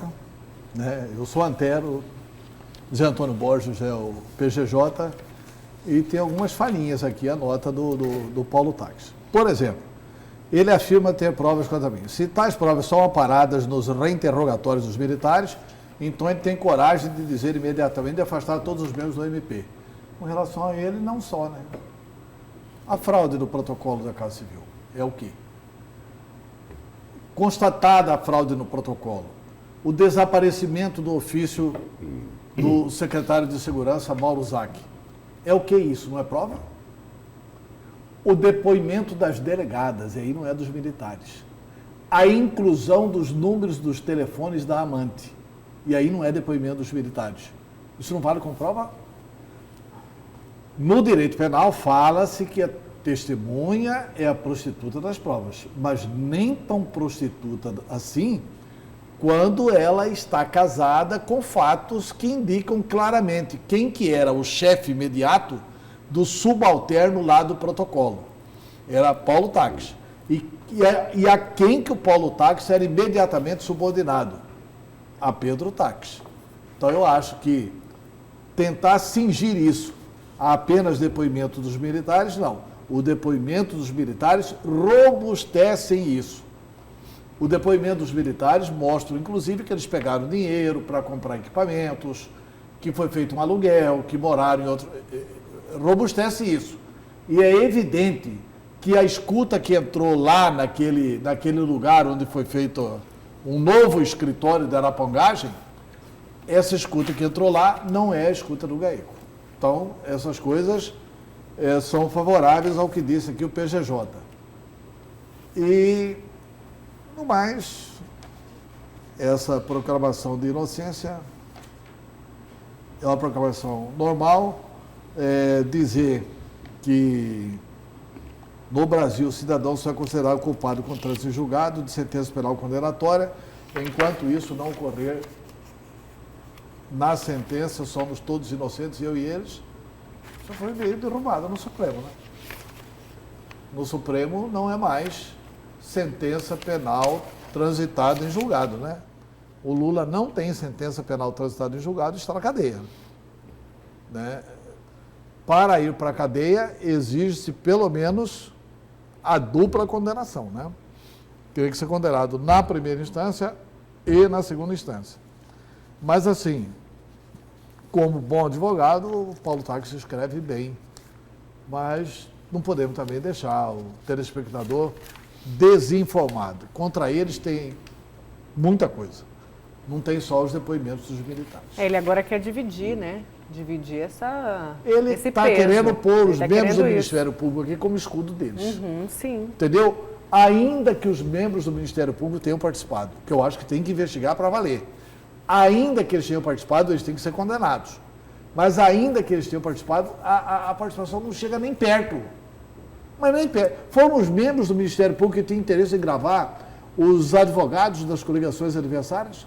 né? Eu sou Antero, Zé Antônio Borges é o PGJ, e tem algumas falhinhas aqui, a nota do Paulo Taques. Por exemplo, ele afirma ter provas contra mim. Se tais provas são amparadas nos reinterrogatórios dos militares, então ele tem coragem de dizer imediatamente de afastar todos os membros do MP. Com relação a ele, não só, né? A fraude do protocolo da Casa Civil é o quê? Constatada a fraude no protocolo, o desaparecimento do ofício do secretário de Segurança, Mauro Zac. É o que isso? Não é prova? O depoimento das delegadas, e aí não é dos militares. A inclusão dos números dos telefones da amante, e aí não é depoimento dos militares. Isso não vale como prova? No direito penal fala-se que a testemunha é a prostituta das provas, mas nem tão prostituta assim quando ela está casada com fatos que indicam claramente quem que era o chefe imediato do subalterno lá do protocolo. Era Paulo Taques. E a quem que o Paulo Taques era imediatamente subordinado? A Pedro Taques. Então eu acho que tentar cingir isso a apenas depoimento dos militares, não. O depoimento dos militares robustecem isso. O depoimento dos militares mostra, inclusive, que eles pegaram dinheiro para comprar equipamentos, que foi feito um aluguel, que moraram em outro... Robustece isso. E é evidente que a escuta que entrou lá naquele lugar onde foi feito um novo escritório de arapongagem, essa escuta que entrou lá não é a escuta do GAECO. Então, essas coisas são favoráveis ao que disse aqui o PGJ. E, no mais, essa proclamação de inocência é uma proclamação normal. Dizer que no Brasil o cidadão só é considerado culpado com trânsito em julgado de sentença penal condenatória, enquanto isso não ocorrer na sentença, somos todos inocentes, eu e eles. Isso foi meio derrubado no Supremo, né? No Supremo não é mais sentença penal transitada em julgado, né? O Lula não tem sentença penal transitada em julgado, está na cadeia, né? Para ir para a cadeia, exige-se pelo menos a dupla condenação, né? Teria que ser condenado na primeira instância e na segunda instância. Mas, assim, como bom advogado, o Paulo Taques escreve bem, mas não podemos também deixar o telespectador desinformado. Contra eles tem muita coisa. Não tem só os depoimentos dos militares. Ele agora quer dividir, né? Dividir esse Ele está querendo pôr os membros do Ministério isso. Público aqui como escudo deles. Sim. Entendeu? Ainda que os membros do Ministério Público tenham participado, que eu acho que tem que investigar para valer. Ainda que eles tenham participado, eles têm que ser condenados. Mas ainda que eles tenham participado, a participação não chega nem perto. Mas nem perto. Foram os membros do Ministério Público que tinham interesse em gravar os advogados das coligações adversárias?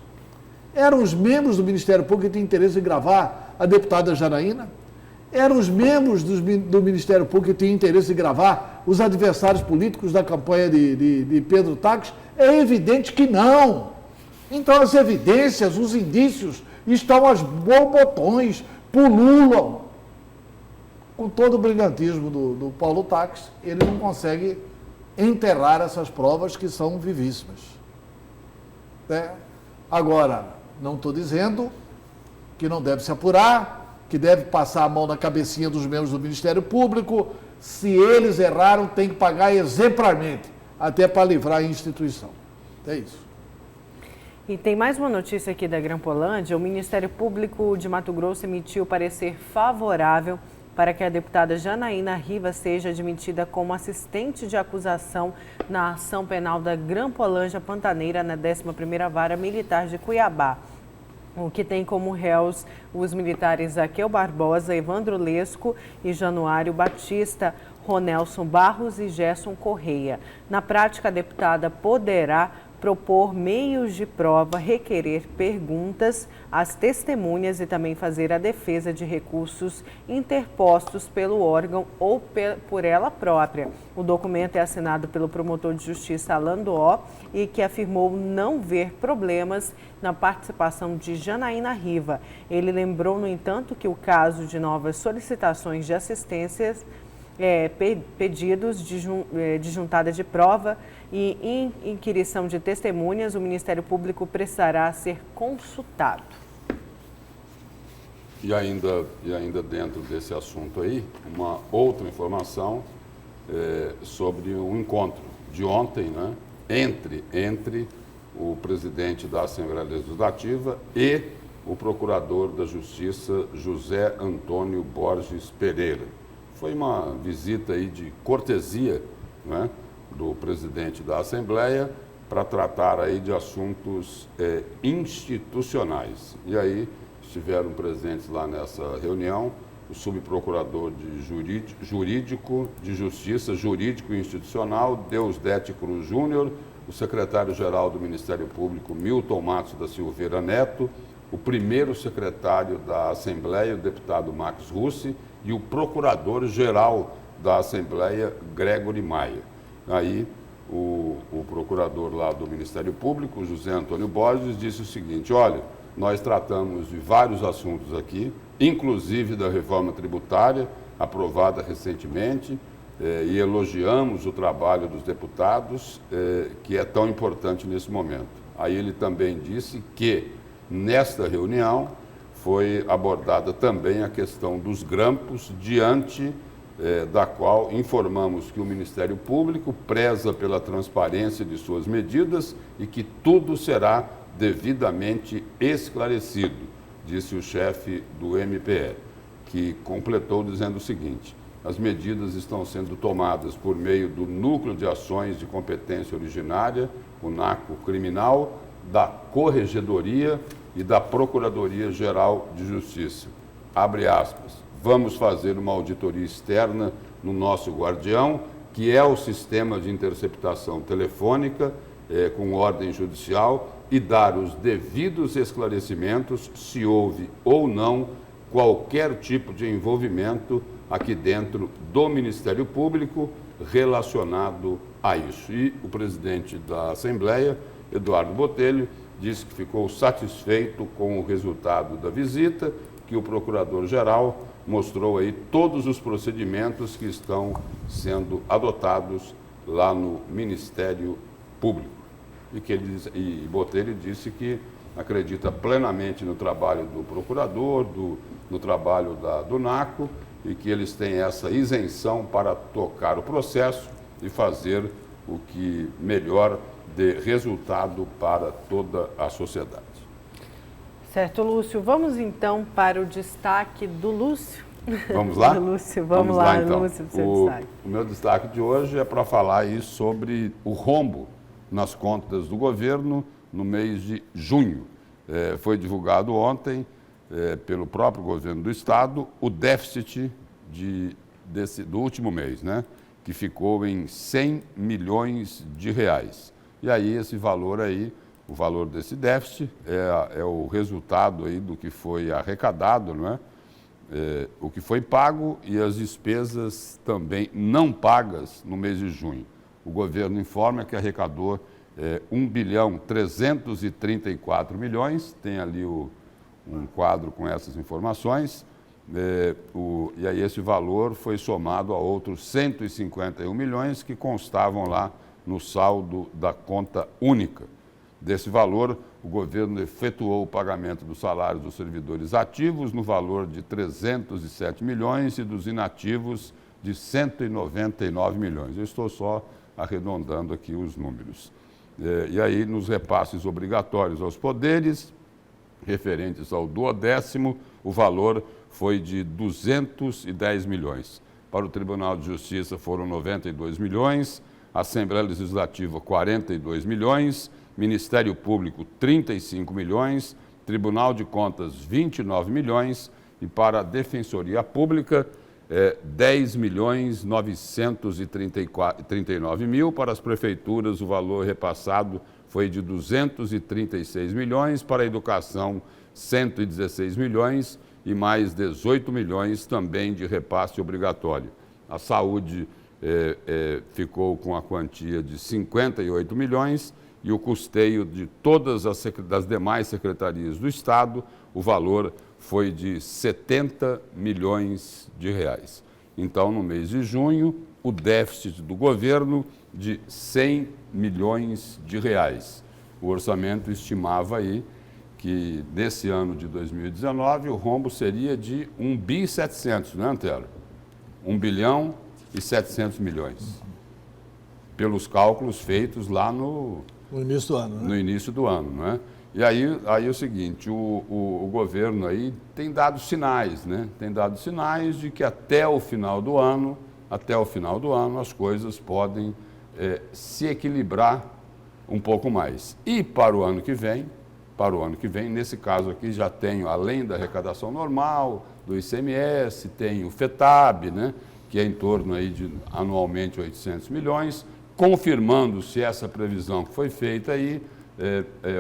Eram os membros do Ministério Público que tinham interesse em gravar a deputada Janaína? Eram os membros do Ministério Público que tinham interesse em gravar os adversários políticos da campanha de Pedro Taques? É evidente que não. Então as evidências, os indícios estão aos borbotões, pululam. Com todo o brilhantismo do Paulo Taques, ele não consegue enterrar essas provas que são vivíssimas. Agora, não estou dizendo que não deve se apurar, que deve passar a mão na cabecinha dos membros do Ministério Público. Se eles erraram, tem que pagar exemplarmente, até para livrar a instituição. É isso. E tem mais uma notícia aqui da Grampolândia. O Ministério Público de Mato Grosso emitiu parecer favorável para que a deputada Janaína Riva seja admitida como assistente de acusação na ação penal da Grampolândia Pantaneira na 11ª Vara Militar de Cuiabá, o que tem como réus os militares Zaqueu Barbosa, Evandro Lesco e Januário Batista, Ronelson Barros e Gerson Correia. Na prática, a deputada poderá propor meios de prova, requerer perguntas às testemunhas e também fazer a defesa de recursos interpostos pelo órgão ou por ela própria. O documento é assinado pelo promotor de justiça Alan Doó e que afirmou não ver problemas na participação de Janaína Riva. Ele lembrou, no entanto, que o caso de novas solicitações de assistências, pedidos de juntada de prova e inquirição de testemunhas, o Ministério Público precisará ser consultado. E ainda dentro desse assunto aí, uma outra informação sobre um encontro de ontem, né, entre o presidente da Assembleia Legislativa e o procurador da Justiça, José Antônio Borges Pereira. Foi uma visita aí de cortesia, né, do presidente da Assembleia para tratar aí de assuntos institucionais. E aí estiveram presentes lá nessa reunião o subprocurador de Jurídico de Justiça, Jurídico e Institucional, Deusdete Cruz Júnior, o secretário-geral do Ministério Público, Milton Matos da Silveira Neto, o primeiro secretário da Assembleia, o deputado Max Russi, e o procurador-geral da Assembleia, Gregory Maia. Aí, o procurador lá do Ministério Público, José Antônio Borges, disse o seguinte: olha, nós tratamos de vários assuntos aqui, inclusive da reforma tributária, aprovada recentemente, e elogiamos o trabalho dos deputados, que é tão importante nesse momento. Aí ele também disse que, nesta reunião, foi abordada também a questão dos grampos, diante da qual informamos que o Ministério Público preza pela transparência de suas medidas e que tudo será devidamente esclarecido, disse o chefe do MPE, que completou dizendo o seguinte: as medidas estão sendo tomadas por meio do Núcleo de Ações de Competência Originária, o NACO Criminal, da Corregedoria e da Procuradoria-Geral de Justiça. Abre aspas. Vamos fazer uma auditoria externa no nosso guardião, que é o sistema de interceptação telefônica com ordem judicial, e dar os devidos esclarecimentos se houve ou não qualquer tipo de envolvimento aqui dentro do Ministério Público relacionado a isso. E o presidente da Assembleia, Eduardo Botelho, disse que ficou satisfeito com o resultado da visita, que o procurador-geral mostrou aí todos os procedimentos que estão sendo adotados lá no Ministério Público. E Botelho disse que acredita plenamente no trabalho do procurador, no trabalho do NACO, e que eles têm essa isenção para tocar o processo e fazer o que melhor dê resultado para toda a sociedade. Certo, Lúcio. Vamos então para o destaque do Lúcio. Vamos lá? Lúcio, vamos lá, então. Lúcio, pro seu destaque. O meu destaque de hoje é para falar aí sobre o rombo nas contas do governo no mês de junho. Foi divulgado ontem pelo próprio governo do estado o déficit do último mês, né? Que ficou em 100 milhões de reais. E aí esse valor aí, o valor desse déficit é o resultado aí do que foi arrecadado, não é? O que foi pago e as despesas também não pagas no mês de junho. O governo informa que arrecadou 1.334 bilhões, tem ali um quadro com essas informações, e aí esse valor foi somado a outros 151 milhões que constavam lá no saldo da conta única. Desse valor, o governo efetuou o pagamento dos salários dos servidores ativos no valor de 307 milhões e dos inativos de 199 milhões. Eu estou só arredondando aqui os números. E aí, nos repasses obrigatórios aos poderes, referentes ao 10º, o valor foi de 210 milhões. Para o Tribunal de Justiça foram 92 milhões, Assembleia Legislativa 42 milhões, Ministério Público 35 milhões, Tribunal de Contas 29 milhões e para a Defensoria Pública 10 milhões 939 mil. Para as prefeituras o valor repassado foi de 236 milhões, para a educação 116 milhões e mais 18 milhões também de repasse obrigatório. A saúde ficou com a quantia de 58 milhões e o custeio de todas das demais secretarias do Estado, o valor foi de 70 milhões de reais. Então, no mês de junho, o déficit do governo de 100 milhões de reais. O orçamento estimava aí que nesse ano de 2019 o rombo seria de 1 bi 700, não é, Antero? 1 bilhão e 700 milhões. Pelos cálculos feitos lá no início do ano, né? No início do ano, não é? E aí é o seguinte, o governo aí tem dado sinais, né? Tem dado sinais de que até o final do ano as coisas podem se equilibrar um pouco mais. E para o ano que vem, nesse caso aqui já tenho, além da arrecadação normal, do ICMS, tem o FETAB, né? Que é em torno aí de anualmente 800 milhões, confirmando-se essa previsão que foi feita aí,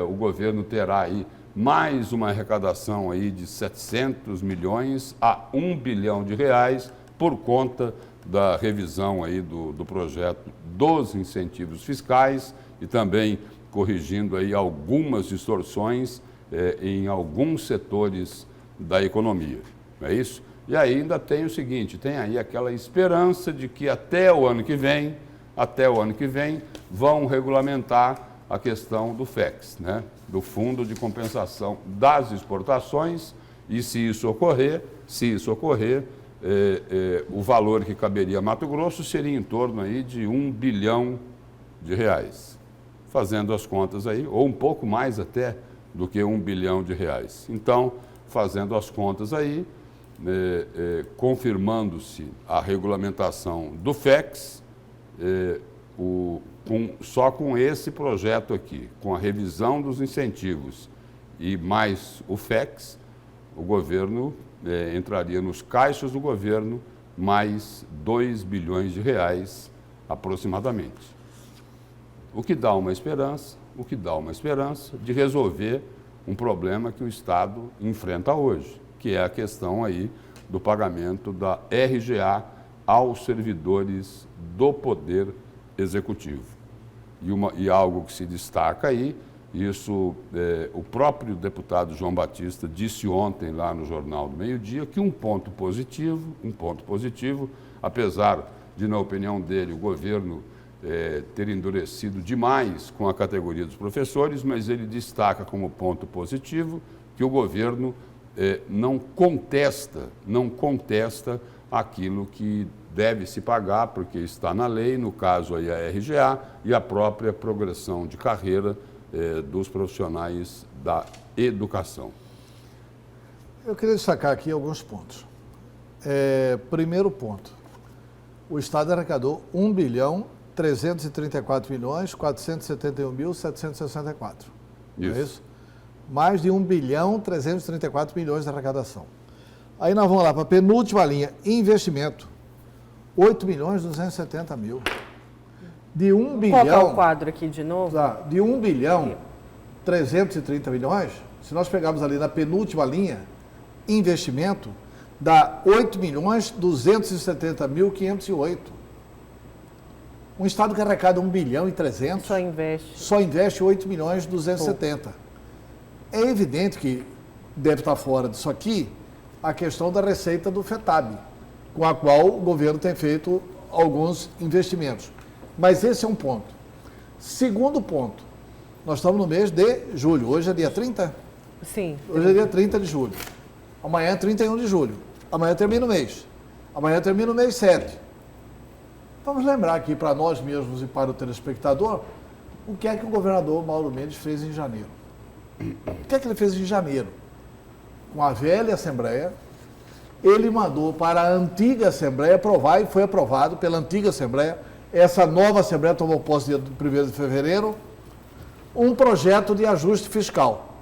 o governo terá aí mais uma arrecadação aí de 700 milhões a 1 bilhão de reais por conta da revisão aí do projeto dos incentivos fiscais e também corrigindo aí algumas distorções em alguns setores da economia, não é isso? E ainda tem o seguinte, tem aí aquela esperança de que até o ano que vem vão regulamentar a questão do FEX, né? Do Fundo de Compensação das Exportações, e se isso ocorrer, o valor que caberia a Mato Grosso seria em torno aí de 1 bilhão de reais. Fazendo as contas aí, ou um pouco mais até do que 1 bilhão de reais. Então, fazendo as contas aí, confirmando-se a regulamentação do FEX, só com esse projeto aqui, com a revisão dos incentivos e mais o FEX, o governo entraria nos caixas do governo mais 2 bilhões de reais aproximadamente. O que dá uma esperança de resolver um problema que o Estado enfrenta hoje, que é a questão aí do pagamento da RGA aos servidores do Poder Executivo. E algo que se destaca aí, isso o próprio deputado João Batista disse ontem lá no Jornal do Meio-Dia, que um ponto positivo, apesar de, na opinião dele, o governo ter endurecido demais com a categoria dos professores, mas ele destaca como ponto positivo que o governo não contesta aquilo que deve se pagar, porque está na lei, no caso aí a RGA e a própria progressão de carreira dos profissionais da educação. Eu queria destacar aqui alguns pontos. Primeiro ponto, o Estado arrecadou 1 bilhão 334 milhões 471 mil 764. Não é isso? Mais de 1 bilhão 334 milhões de arrecadação. Aí nós vamos lá para a penúltima linha, investimento. 8 milhões 270 mil. De 1 bilhão... Vou colocar o quadro aqui de novo. De 1 bilhão 330 milhões, se nós pegarmos ali na penúltima linha, investimento, dá 8 milhões 270 mil 508. Um Estado que arrecada 1 bilhão e 300... Só investe 8 milhões 270. É evidente que deve estar fora disso aqui a questão da receita do FETAB, com a qual o governo tem feito alguns investimentos. Mas esse é um ponto. Segundo ponto, nós estamos no mês de julho. Hoje é dia 30? Sim. Hoje é dia 30 de julho. Amanhã é 31 de julho. Amanhã termina o mês. Amanhã termina o mês 7. Vamos lembrar aqui para nós mesmos e para o telespectador O que é que o governador Mauro Mendes fez em janeiro? O que é que ele fez em janeiro? Com a velha Assembleia, ele mandou para a antiga Assembleia aprovar, e foi aprovado pela antiga Assembleia. Essa nova Assembleia tomou posse dia 1º de fevereiro, um projeto de ajuste fiscal.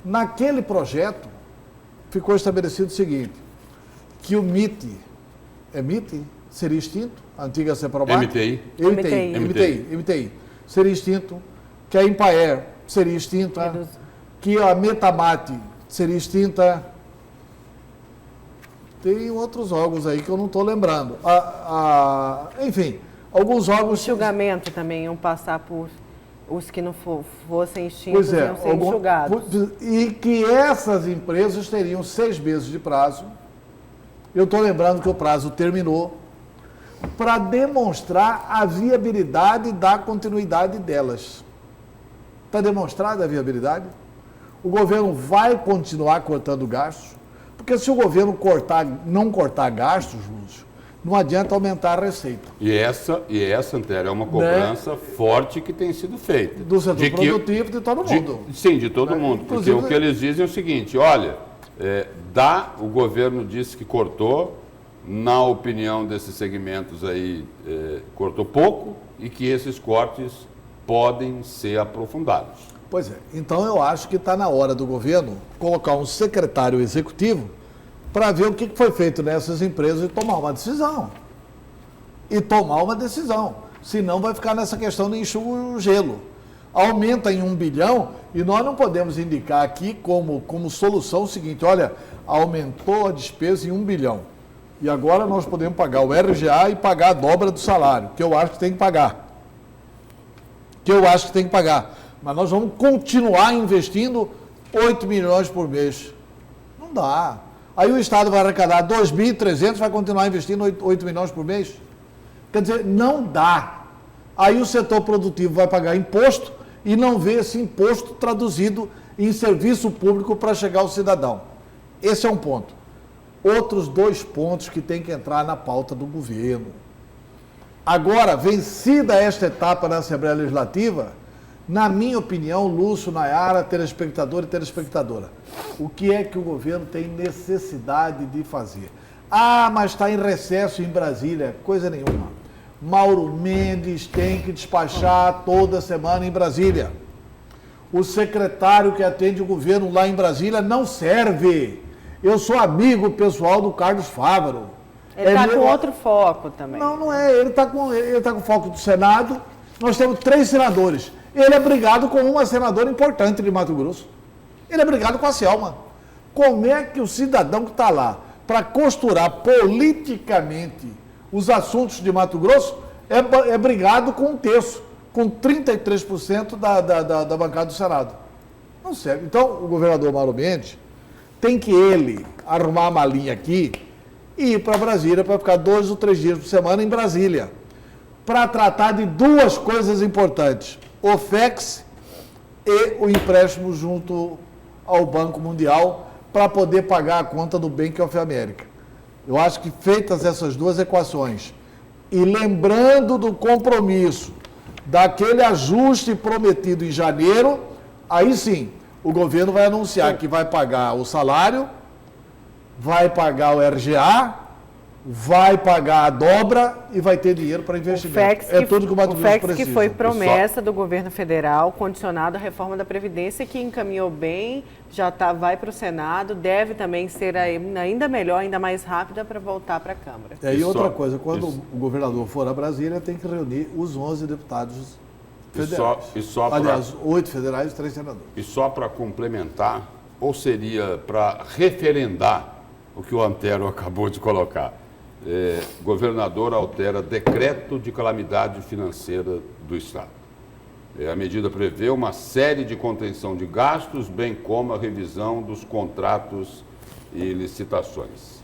Naquele projeto, ficou estabelecido o seguinte, que o MIT seria extinto, a antiga Ceprobat. MTI. Seria extinto, que a Empaer seria extinta, que a Metamate seria extinta. Tem outros órgãos aí que eu não estou lembrando. Enfim, alguns órgãos... O julgamento também iam passar por... Os que não fossem extintos iam ser julgados. E que essas empresas teriam 6 meses de prazo. Eu estou lembrando que o prazo terminou para demonstrar a viabilidade da continuidade delas. Está demonstrada a viabilidade? O governo vai continuar cortando gastos? Porque se o governo não cortar gastos, Lúcio, não adianta aumentar a receita. E essa Antero, é uma cobrança forte que tem sido feita. Do setor produtivo de todo mundo. Sim, de todo mundo. Porque o que eles dizem é o seguinte, olha, o governo disse que cortou, na opinião desses segmentos aí, cortou pouco e que esses cortes podem ser aprofundados. Pois é. Então eu acho que está na hora do governo colocar um secretário executivo para ver o que foi feito nessas empresas e tomar uma decisão. Senão vai ficar nessa questão de enxugar o gelo. Aumenta em 1 bilhão e nós não podemos indicar aqui como solução o seguinte, olha, aumentou a despesa em 1 bilhão. E agora nós podemos pagar o RGA e pagar a dobra do salário, que eu acho que tem que pagar. Mas nós vamos continuar investindo 8 milhões por mês. Não dá. Aí o Estado vai arrecadar 2.300, vai continuar investindo 8 milhões por mês? Quer dizer, não dá. Aí o setor produtivo vai pagar imposto e não vê esse imposto traduzido em serviço público para chegar ao cidadão. Esse é um ponto. Outros 2 pontos que tem que entrar na pauta do governo. Agora, vencida esta etapa na Assembleia Legislativa, na minha opinião, Lúcio, Nayara, telespectador e telespectadora, o que é que o governo tem necessidade de fazer? Mas está em recesso em Brasília. Coisa nenhuma. Mauro Mendes tem que despachar toda semana em Brasília. O secretário que atende o governo lá em Brasília não serve. Eu sou amigo pessoal do Carlos Fávaro. Ele está com outro foco também. Não é. Ele está com foco do Senado. Nós temos 3 senadores. Ele é brigado com uma senadora importante de Mato Grosso. Ele é brigado com a Selma. Como é que o cidadão que está lá para costurar politicamente os assuntos de Mato Grosso é brigado com 1/3, com 33% da bancada do Senado? Não serve. Então, o governador Mauro Mendes tem que ele arrumar a malinha aqui e ir para Brasília para ficar 2 ou 3 dias por semana em Brasília para tratar de 2 coisas importantes. O FEX e o empréstimo junto ao Banco Mundial para poder pagar a conta do Bank of America. Eu acho que feitas essas 2 equações e lembrando do compromisso daquele ajuste prometido em janeiro, aí sim, o governo vai anunciar que vai pagar o salário, vai pagar o RGA, vai pagar a dobra e vai ter dinheiro para investimento. Tudo que o Mato Grosso precisa. Que foi promessa do governo federal, condicionado à reforma da Previdência, que encaminhou bem, vai para o Senado, deve também ser ainda melhor, ainda mais rápida para voltar para a Câmara. E outra coisa, quando o governador for a Brasília, tem que reunir os 11 deputados federais. Aliás, 8 federais e 3 senadores. E só para complementar, ou seria para referendar o que o Antero acabou de colocar, governador altera decreto de calamidade financeira do Estado. A medida prevê uma série de contenção de gastos, bem como a revisão dos contratos e licitações.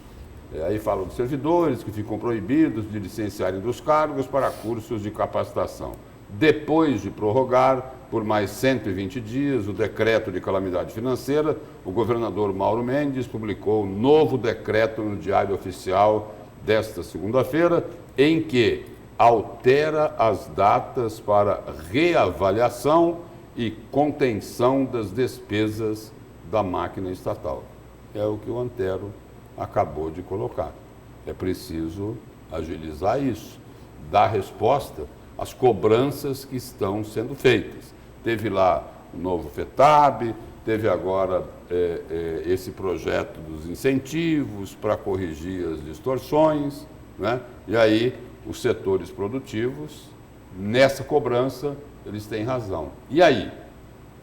Aí falam dos servidores que ficam proibidos de licenciarem dos cargos para cursos de capacitação. Depois de prorrogar por mais 120 dias o decreto de calamidade financeira, o governador Mauro Mendes publicou um novo decreto no Diário Oficial desta segunda-feira, em que altera as datas para reavaliação e contenção das despesas da máquina estatal. É o que o Antero acabou de colocar. É preciso agilizar isso, dar resposta às cobranças que estão sendo feitas. Teve lá o novo FETAB, teve agora esse projeto dos incentivos para corrigir as distorções, né? E aí os setores produtivos, nessa cobrança, eles têm razão. E aí?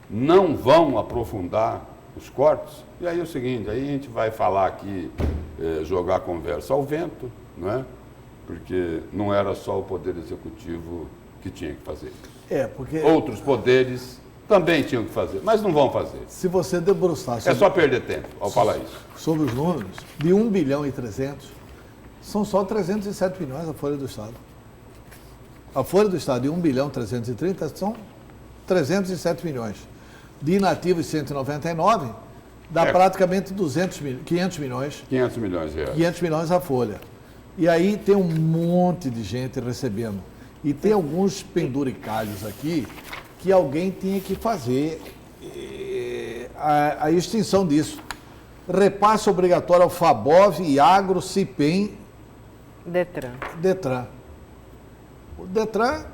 Não vão aprofundar os cortes? E aí é o seguinte, aí a gente vai falar aqui, jogar a conversa ao vento, né? Porque não era só o Poder Executivo que tinha que fazer isso. Porque outros poderes também tinham que fazer, mas não vão fazer. se você debruçar É só perder tempo ao falar isso. sobre os números, de 1 bilhão e 300, são só 307 milhões a Folha do Estado. A Folha do Estado de 1 bilhão 330 são 307 milhões. De inativos 199, dá praticamente 500 milhões. 500 milhões de reais. 500 milhões a Folha. E aí tem um monte de gente recebendo. E tem alguns penduricalhos aqui que alguém tinha que fazer a extinção disso. Repasse obrigatório ao FABOV, IAGRO, CIPEM, DETRAN. O DETRAN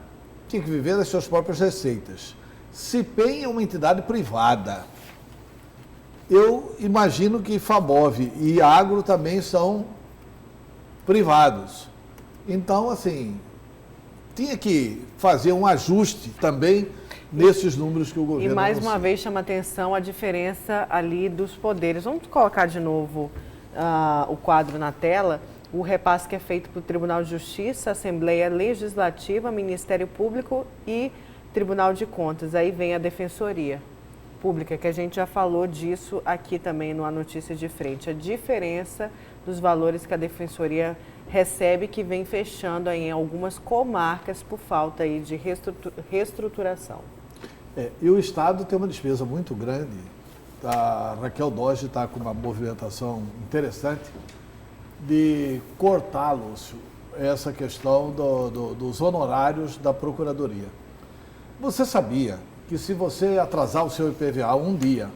tinha que viver das suas próprias receitas. CIPEM é uma entidade privada. Eu imagino que FABOV e IAGRO também são privados. Então, assim, tinha que fazer um ajuste também nesses números que o governo E mais anuncia. uma vez chama atenção a diferença ali dos poderes. Vamos colocar de novo o quadro na tela. O repasse que é feito para o Tribunal de Justiça, Assembleia Legislativa, Ministério Público e Tribunal de Contas. Aí vem a Defensoria Pública, que a gente já falou disso aqui também no A Notícia de Frente. A diferença dos valores que a Defensoria recebe, que vem fechando aí em algumas comarcas por falta aí de reestruturação. E o Estado tem uma despesa muito grande. A Raquel Dodge está com uma movimentação interessante de cortar, Lúcio, essa questão dos honorários da Procuradoria. Você sabia que se você atrasar o seu IPVA um dia,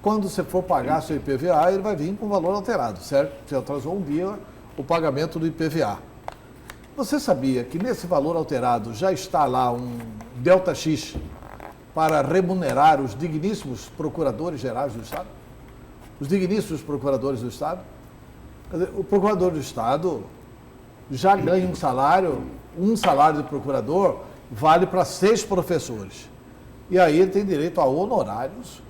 quando você for pagar seu IPVA, ele vai vir com valor alterado, certo? Você atrasou um dia o pagamento do IPVA. Você sabia que nesse valor alterado já está lá um delta X para remunerar os digníssimos procuradores gerais do Estado? Os digníssimos procuradores do Estado? Quer dizer, o procurador do Estado já ganha um salário de procurador vale para 6 professores. E aí ele tem direito a honorários.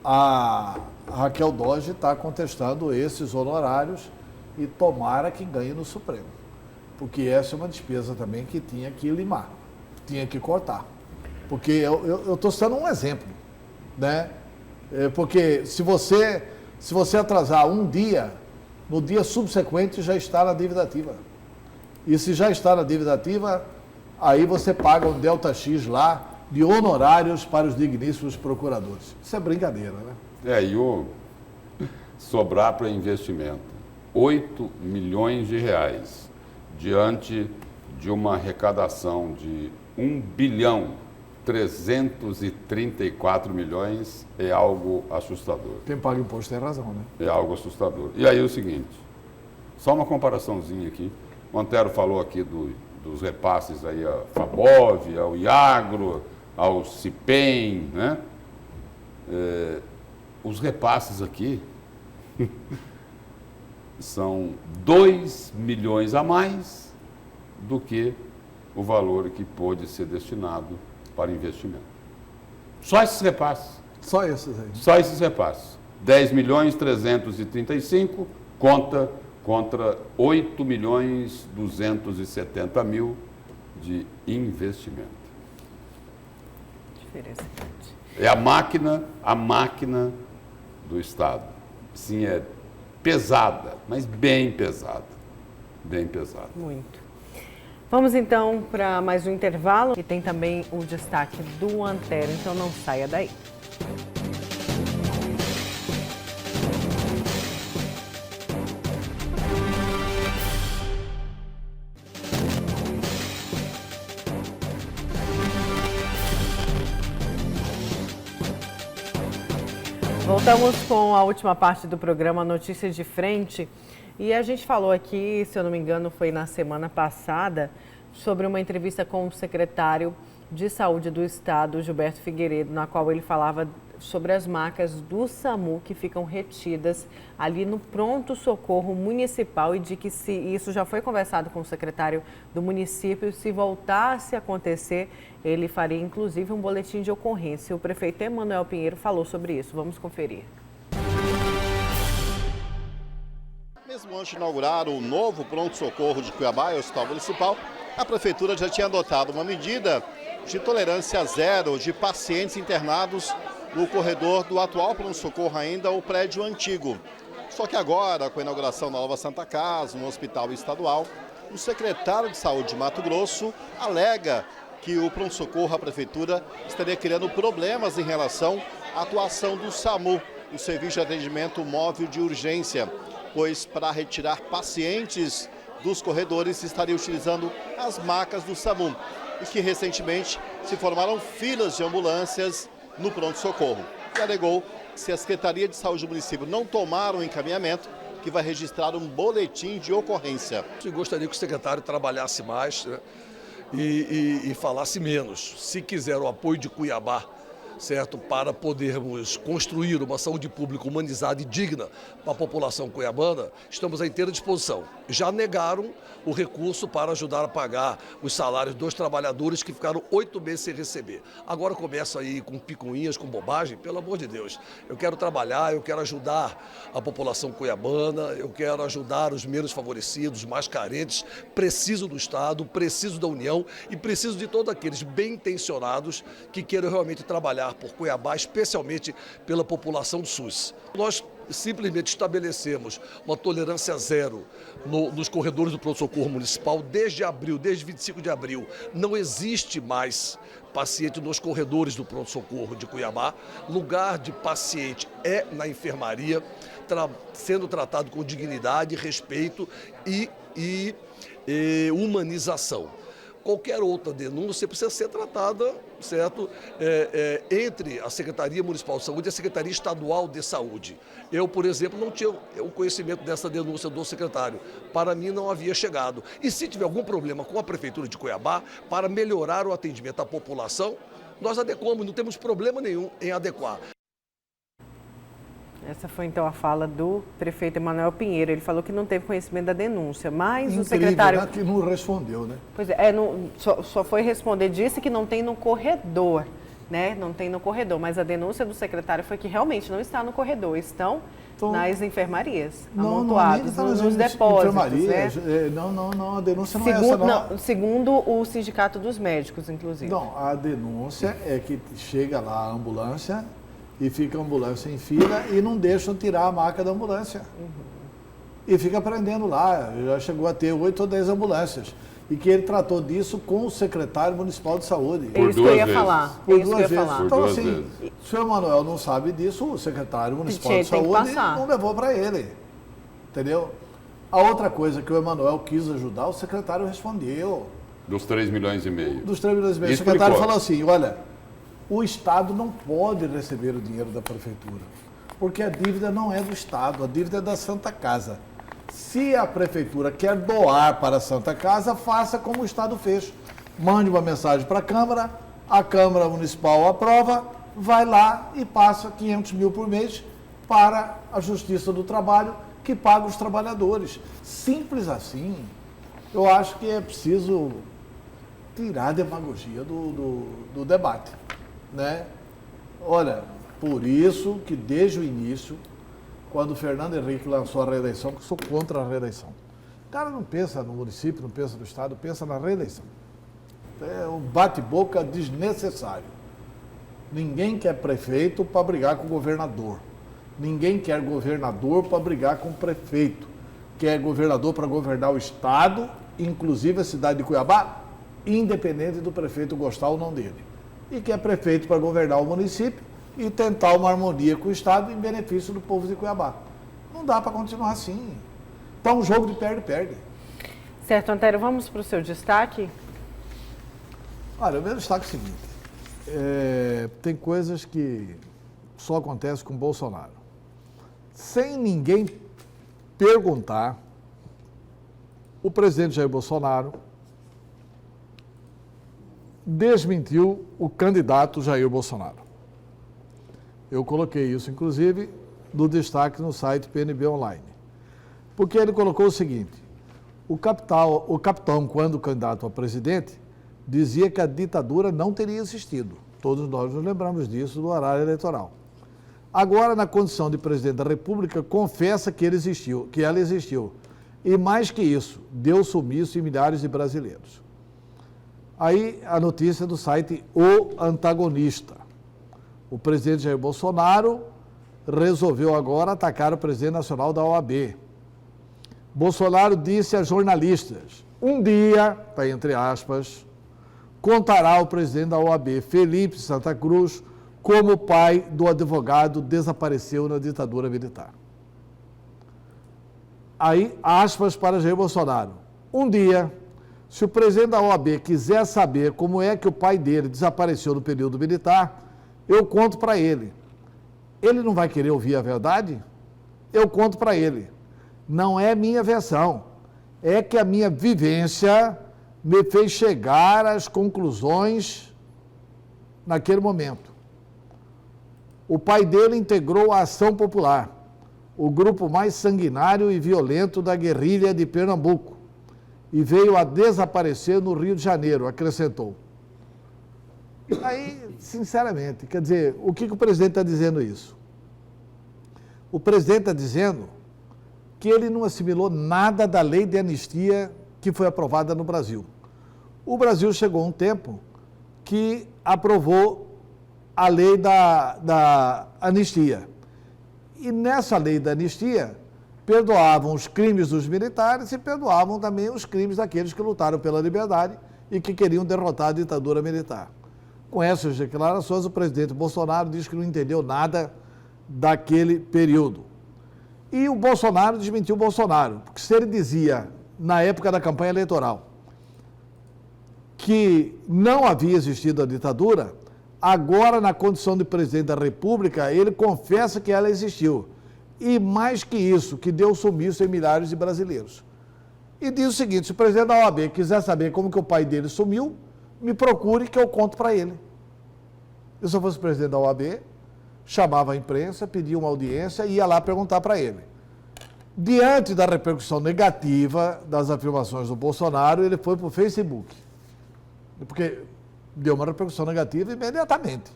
A Raquel Dodge está contestando esses honorários e tomara que ganhe no Supremo. Porque essa é uma despesa também que tinha que limar, tinha que cortar. Porque eu estou citando um exemplo, né? Porque se você atrasar um dia, no dia subsequente já está na dívida ativa. E se já está na dívida ativa, aí você paga um delta X lá de honorários para os digníssimos procuradores. Isso é brincadeira, né? E o sobrar para investimento 8 milhões de reais diante de uma arrecadação de 1 bilhão 334 milhões é algo assustador. Quem paga imposto tem razão, né? É algo assustador. E aí é o seguinte, só uma comparaçãozinha aqui. O Antero falou aqui dos repasses aí a FABOV, ao IAGRO, ao CIPEM, né? Os repasses aqui são 2 milhões a mais do que o valor que pôde ser destinado para investimento. Só esses repasses. Só esses aí. Só esses repasses. 10 milhões 335 contra 8 milhões 270 mil de investimento. Diferença grande. É a máquina do Estado. Sim, é pesada, mas bem pesada. Bem pesada. Muito. Vamos então para mais um intervalo, que tem também o destaque do Antero, então não saia daí. Voltamos com a última parte do programa Notícias de Frente. E a gente falou aqui, se eu não me engano, foi na semana passada, sobre uma entrevista com o secretário de Saúde do Estado, Gilberto Figueiredo, na qual ele falava sobre as macas do SAMU que ficam retidas ali no pronto-socorro municipal e de que se isso já foi conversado com o secretário do município, se voltasse a acontecer, ele faria inclusive um boletim de ocorrência. O prefeito Emanuel Pinheiro falou sobre isso. Vamos conferir. Mesmo antes de inaugurar o novo pronto-socorro de Cuiabá, o Hospital Municipal, a Prefeitura já tinha adotado uma medida de tolerância zero de pacientes internados no corredor do atual pronto-socorro ainda, o prédio antigo. Só que agora, com a inauguração da nova Santa Casa, no hospital estadual, o secretário de Saúde de Mato Grosso alega que o pronto-socorro, a Prefeitura, estaria criando problemas em relação à atuação do SAMU, o Serviço de Atendimento Móvel de Urgência, pois para retirar pacientes dos corredores estaria utilizando as macas do SAMU e que recentemente se formaram filas de ambulâncias no pronto-socorro. E alegou que se a Secretaria de Saúde do município não tomar um encaminhamento, que vai registrar um boletim de ocorrência. Eu gostaria que o secretário trabalhasse mais, né, e falasse menos. Se quiser o apoio de Cuiabá, certo, para podermos construir uma saúde pública humanizada e digna para a população cuiabana, estamos à inteira disposição. Já negaram o recurso para ajudar a pagar os salários dos trabalhadores que ficaram 8 meses sem receber. Agora começa aí com picuinhas, com bobagem, pelo amor de Deus. Eu quero trabalhar, eu quero ajudar a população cuiabana, eu quero ajudar os menos favorecidos, mais carentes, preciso do Estado, preciso da União e preciso de todos aqueles bem intencionados que queiram realmente trabalhar por Cuiabá, especialmente pela população do SUS. Nós simplesmente estabelecemos uma tolerância zero nos corredores do pronto-socorro municipal desde abril, desde 25 de abril. Não existe mais paciente nos corredores do pronto-socorro de Cuiabá. Lugar de paciente é na enfermaria, sendo tratado com dignidade, respeito e humanização. Qualquer outra denúncia precisa ser tratada, certo, entre a Secretaria Municipal de Saúde e a Secretaria Estadual de Saúde. Eu, por exemplo, não tinha o conhecimento dessa denúncia do secretário. Para mim, não havia chegado. E se tiver algum problema com a Prefeitura de Cuiabá, para melhorar o atendimento à população, nós adequamos, não temos problema nenhum em adequar. Essa foi então a fala do prefeito Emanuel Pinheiro. Ele falou que não teve conhecimento da denúncia, mas incrível, o secretário... né, que não respondeu, né? Pois é, só foi responder, disse que não tem no corredor, né? Não tem no corredor, mas a denúncia do secretário foi que realmente não está no corredor, estão nas enfermarias, amontoados, nos depósitos, né? Não, a denúncia não é essa, não. Segundo o Sindicato dos Médicos, inclusive. Não, a denúncia é que chega lá a ambulância e fica a ambulância em fila e não deixam tirar a maca da ambulância. E fica prendendo lá, já chegou a ter 8 ou 10 ambulâncias. E que ele tratou disso com o secretário municipal de saúde. É isso que eu ia falar. Por duas vezes. Então, assim, se o Emanuel não sabe disso, o secretário municipal de saúde não levou para ele. Entendeu? A outra coisa que o Emanuel quis ajudar, o secretário respondeu. Dos 3,5 milhões. Dos 3,5 milhões. O secretário falou assim, olha, o Estado não pode receber o dinheiro da Prefeitura, porque a dívida não é do Estado, a dívida é da Santa Casa. Se a Prefeitura quer doar para a Santa Casa, faça como o Estado fez. Mande uma mensagem para a Câmara Municipal aprova, vai lá e passa 500 mil por mês para a Justiça do Trabalho, que paga os trabalhadores. Simples assim. Eu acho que é preciso tirar a demagogia do debate, né? Olha, por isso que desde o início, quando o Fernando Henrique lançou a reeleição, que eu sou contra a reeleição. O cara não pensa no município, não pensa no Estado, pensa na reeleição. É um bate-boca desnecessário. Ninguém quer prefeito para brigar com o governador. Ninguém quer governador para brigar com o prefeito. Quer governador para governar o Estado, inclusive a cidade de Cuiabá, independente do prefeito gostar ou não dele. E quer prefeito para governar o município e tentar uma harmonia com o Estado em benefício do povo de Cuiabá. Não dá para continuar assim. Então, um jogo de perde-perde. Certo, Antero, vamos para o seu destaque? Olha, o meu destaque é o seguinte. Tem coisas que só acontece com Bolsonaro. Sem ninguém perguntar, o presidente Jair Bolsonaro desmentiu o candidato Jair Bolsonaro. Eu coloquei isso, inclusive, no destaque no site PNB Online. Porque ele colocou o seguinte: o capitão, quando candidato a presidente, dizia que a ditadura não teria existido. Todos nós nos lembramos disso do horário eleitoral. Agora, na condição de presidente da República, confessa que ela existiu. E mais que isso, deu sumiço em milhares de brasileiros. Aí a notícia do site O Antagonista. O presidente Jair Bolsonaro resolveu agora atacar o presidente nacional da OAB. Bolsonaro disse a jornalistas: um dia, está entre aspas, contará o presidente da OAB, Felipe Santa Cruz, como o pai do advogado desapareceu na ditadura militar. Aí, aspas para Jair Bolsonaro: um dia, se o presidente da OAB quiser saber como é que o pai dele desapareceu no período militar, eu conto para ele. Ele não vai querer ouvir a verdade? Eu conto para ele. Não é minha versão, é que a minha vivência me fez chegar às conclusões naquele momento. O pai dele integrou a Ação Popular, o grupo mais sanguinário e violento da guerrilha de Pernambuco, e veio a desaparecer no Rio de Janeiro, acrescentou. Aí, sinceramente, quer dizer, o que o presidente está dizendo isso? O presidente está dizendo que ele não assimilou nada da lei de anistia que foi aprovada no Brasil. O Brasil chegou a um tempo que aprovou a lei da anistia. E nessa lei da anistia, perdoavam os crimes dos militares e perdoavam também os crimes daqueles que lutaram pela liberdade e que queriam derrotar a ditadura militar. Com essas declarações, o presidente Bolsonaro diz que não entendeu nada daquele período. E o Bolsonaro desmentiu o Bolsonaro, porque se ele dizia, na época da campanha eleitoral, que não havia existido a ditadura, agora, na condição de presidente da República, ele confessa que ela existiu. E mais que isso, que deu sumiço em milhares de brasileiros. E diz o seguinte: se o presidente da OAB quiser saber como que o pai dele sumiu, me procure que eu conto para ele. Eu, se eu fosse presidente da OAB, chamava a imprensa, pedia uma audiência e ia lá perguntar para ele. Diante da repercussão negativa das afirmações do Bolsonaro, ele foi para o Facebook. Porque deu uma repercussão negativa imediatamente.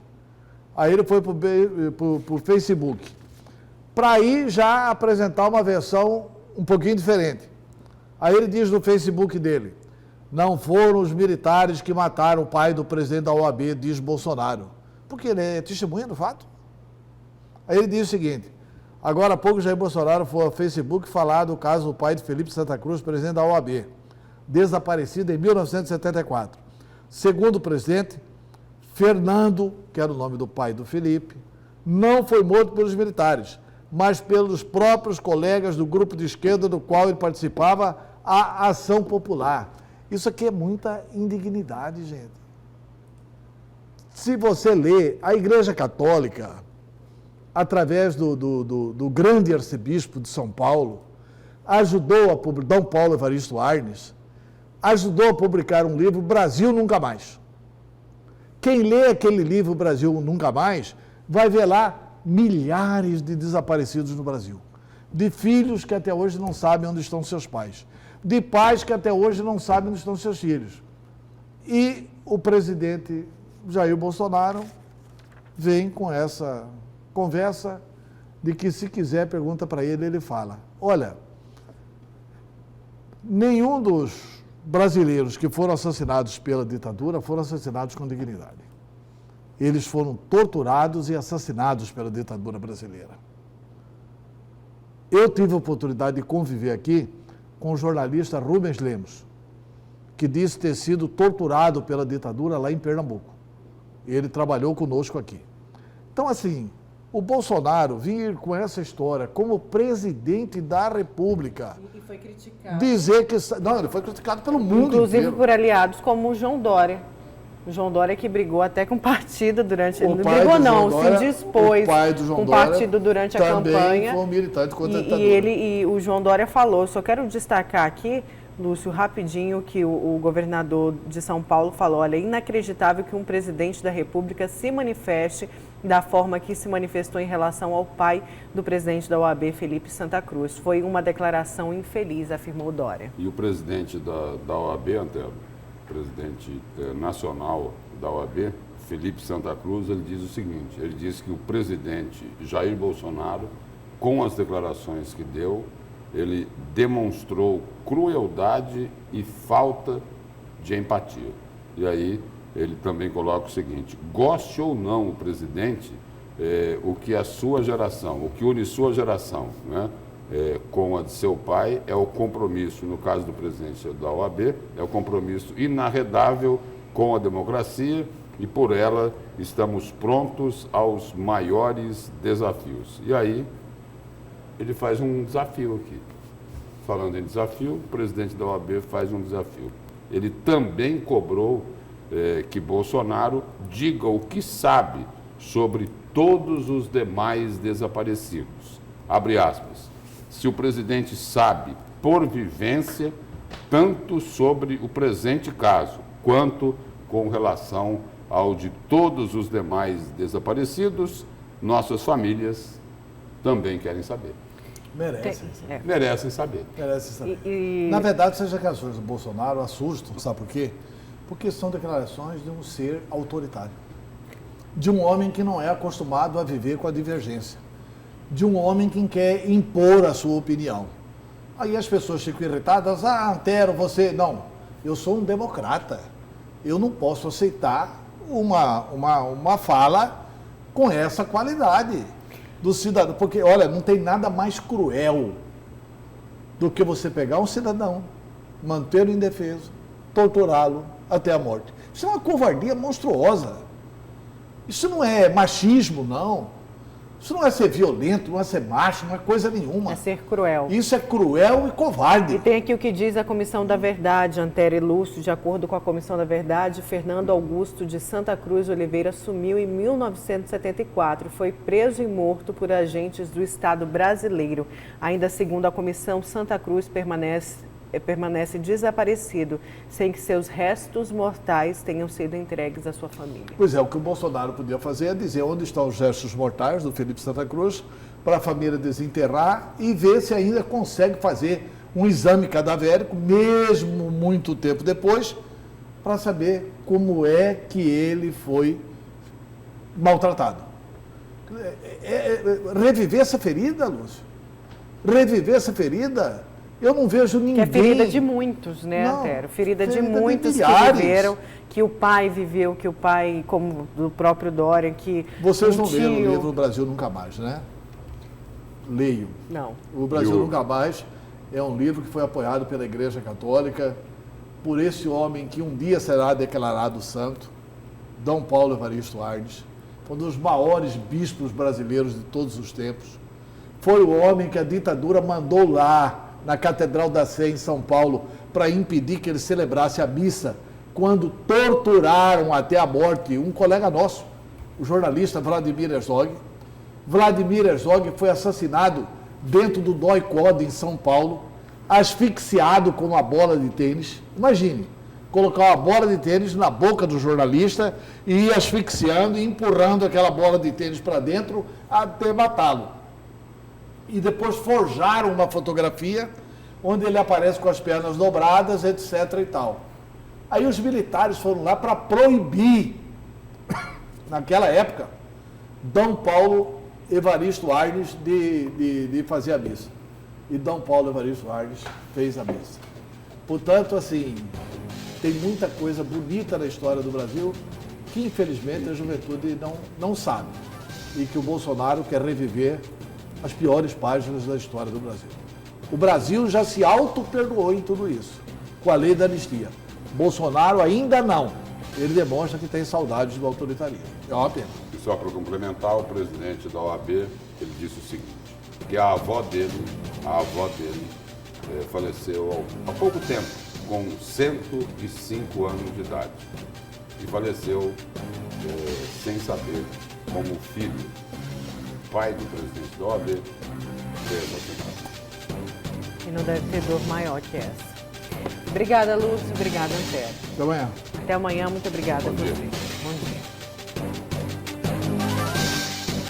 Aí ele foi para o Facebook, para aí já apresentar uma versão um pouquinho diferente. Aí ele diz no Facebook dele: não foram os militares que mataram o pai do presidente da OAB, diz Bolsonaro. Porque ele é testemunha do fato. Aí ele diz o seguinte: agora há pouco Jair Bolsonaro foi ao Facebook falar do caso do pai de Felipe Santa Cruz, presidente da OAB, desaparecido em 1974. Segundo o presidente, Fernando, que era o nome do pai do Felipe, não foi morto pelos militares, mas pelos próprios colegas do grupo de esquerda do qual ele participava, a Ação Popular. Isso aqui é muita indignidade, gente. Se você lê, a Igreja Católica, através do grande arcebispo de São Paulo, ajudou a publicar, Dom Paulo Evaristo Arnes, ajudou a publicar um livro, Brasil Nunca Mais. Quem lê aquele livro, Brasil Nunca Mais, vai ver lá milhares de desaparecidos no Brasil. De filhos que até hoje não sabem onde estão seus pais. De pais que até hoje não sabem onde estão seus filhos. E o presidente Jair Bolsonaro vem com essa conversa de que, se quiser, pergunta para ele, ele fala: olha, nenhum dos brasileiros que foram assassinados pela ditadura foram assassinados com dignidade. Eles foram torturados e assassinados pela ditadura brasileira. Eu tive a oportunidade de conviver aqui com o jornalista Rubens Lemos, que disse ter sido torturado pela ditadura lá em Pernambuco. Ele trabalhou conosco aqui. Então, assim, o Bolsonaro vir com essa história como presidente da República. E foi criticado. Dizer que... Não, ele foi criticado pelo mundo inclusive inteiro. por aliados como o João Dória. O João Dória que brigou até com o partido durante... O Não pai brigou do não, João Dória, se dispôs o pai do João com o Dória partido durante a também campanha. foi um militante contra a ditadura. E o João Dória falou, só quero destacar aqui, Lúcio, rapidinho, que o governador de São Paulo falou, olha, é inacreditável que um presidente da República se manifeste da forma que se manifestou em relação ao pai do presidente da OAB, Felipe Santa Cruz. Foi uma declaração infeliz, afirmou Dória. E o presidente da OAB, Antero, presidente nacional da OAB, Felipe Santa Cruz, ele diz o seguinte, ele diz que o presidente Jair Bolsonaro, com as declarações que deu, ele demonstrou crueldade e falta de empatia. E aí ele também coloca o seguinte, goste ou não o presidente, o que a sua geração, o que une sua geração, né, com a de seu pai, é o compromisso, no caso do presidente da OAB, é o compromisso inarredável com a democracia e por ela estamos prontos aos maiores desafios. E aí ele faz um desafio aqui. Falando em desafio, o presidente da OAB faz um desafio. Ele também cobrou que Bolsonaro diga o que sabe sobre todos os demais desaparecidos. Abre aspas. Se o presidente sabe, por vivência, tanto sobre o presente caso, quanto com relação ao de todos os demais desaparecidos, nossas famílias também querem saber. Merecem saber. Merecem saber. Merecem saber. Na verdade, essas declarações do Bolsonaro assustam, sabe por quê? Porque são declarações de um ser autoritário. De um homem que não é acostumado a viver com a divergência. De um homem que quer impor a sua opinião. Aí as pessoas ficam irritadas, Antero, você... Não, eu sou um democrata. Eu não posso aceitar uma fala com essa qualidade do cidadão. Porque, olha, não tem nada mais cruel do que você pegar um cidadão, mantê-lo indefeso, torturá-lo até a morte. Isso é uma covardia monstruosa. Isso não é machismo, não. Isso não é ser violento, não é ser macho, não é coisa nenhuma. É ser cruel. Isso é cruel e covarde. E tem aqui o que diz a Comissão da Verdade, Antero e Lúcio. De acordo com a Comissão da Verdade, Fernando Augusto de Santa Cruz Oliveira sumiu em 1974 e foi preso e morto por agentes do Estado brasileiro. Ainda segundo a Comissão, Santa Cruz permanece desaparecido, sem que seus restos mortais tenham sido entregues à sua família. Pois é, o que o Bolsonaro podia fazer é dizer onde estão os restos mortais do Felipe Santa Cruz, para a família desenterrar e ver se ainda consegue fazer um exame cadavérico, mesmo muito tempo depois, para saber como é que ele foi maltratado. Reviver essa ferida, Lúcio? Reviver essa ferida? Eu não vejo ninguém... Que é ferida de muitos, né, Antero? Ferida de muitos que viveram, que o pai viveu, que o pai, como do próprio Dória, que... Vocês não leram o livro O Brasil Nunca Mais, né? Leio. Não. O Brasil Nunca Mais é um livro que foi apoiado pela Igreja Católica, por esse homem que um dia será declarado santo, Dom Paulo Evaristo Arnes, um dos maiores bispos brasileiros de todos os tempos. Foi o homem que a ditadura mandou lá, na Catedral da Sé, em São Paulo, para impedir que ele celebrasse a missa, quando torturaram até a morte um colega nosso, o jornalista Vladimir Herzog. Vladimir Herzog foi assassinado dentro do DOI-CODE, em São Paulo, asfixiado com uma bola de tênis. Imagine, colocar uma bola de tênis na boca do jornalista e ir asfixiando e empurrando aquela bola de tênis para dentro até matá-lo. E depois forjaram uma fotografia onde ele aparece com as pernas dobradas, etc. e tal. Aí os militares foram lá para proibir, naquela época, Dom Paulo Evaristo Arnes de fazer a missa. E Dom Paulo Evaristo Arnes fez a missa. Portanto, assim, tem muita coisa bonita na história do Brasil que, infelizmente, a juventude não sabe. E que o Bolsonaro quer reviver as piores páginas da história do Brasil. O Brasil já se auto-perdoou em tudo isso, com a lei da anistia. Bolsonaro ainda não. Ele demonstra que tem saudades do autoritarismo. É uma pena. E só para complementar, o presidente da OAB, ele disse o seguinte, que a avó dele faleceu há pouco tempo, com 105 anos de idade. e faleceu sem saber como o filho, pai do presidente da OAB, foi assassinado. E não deve ter dor maior que essa. Obrigada, Lúcio. Obrigada, Antero. Até amanhã. Até amanhã. Muito obrigada a Bom dia. você. Bom dia.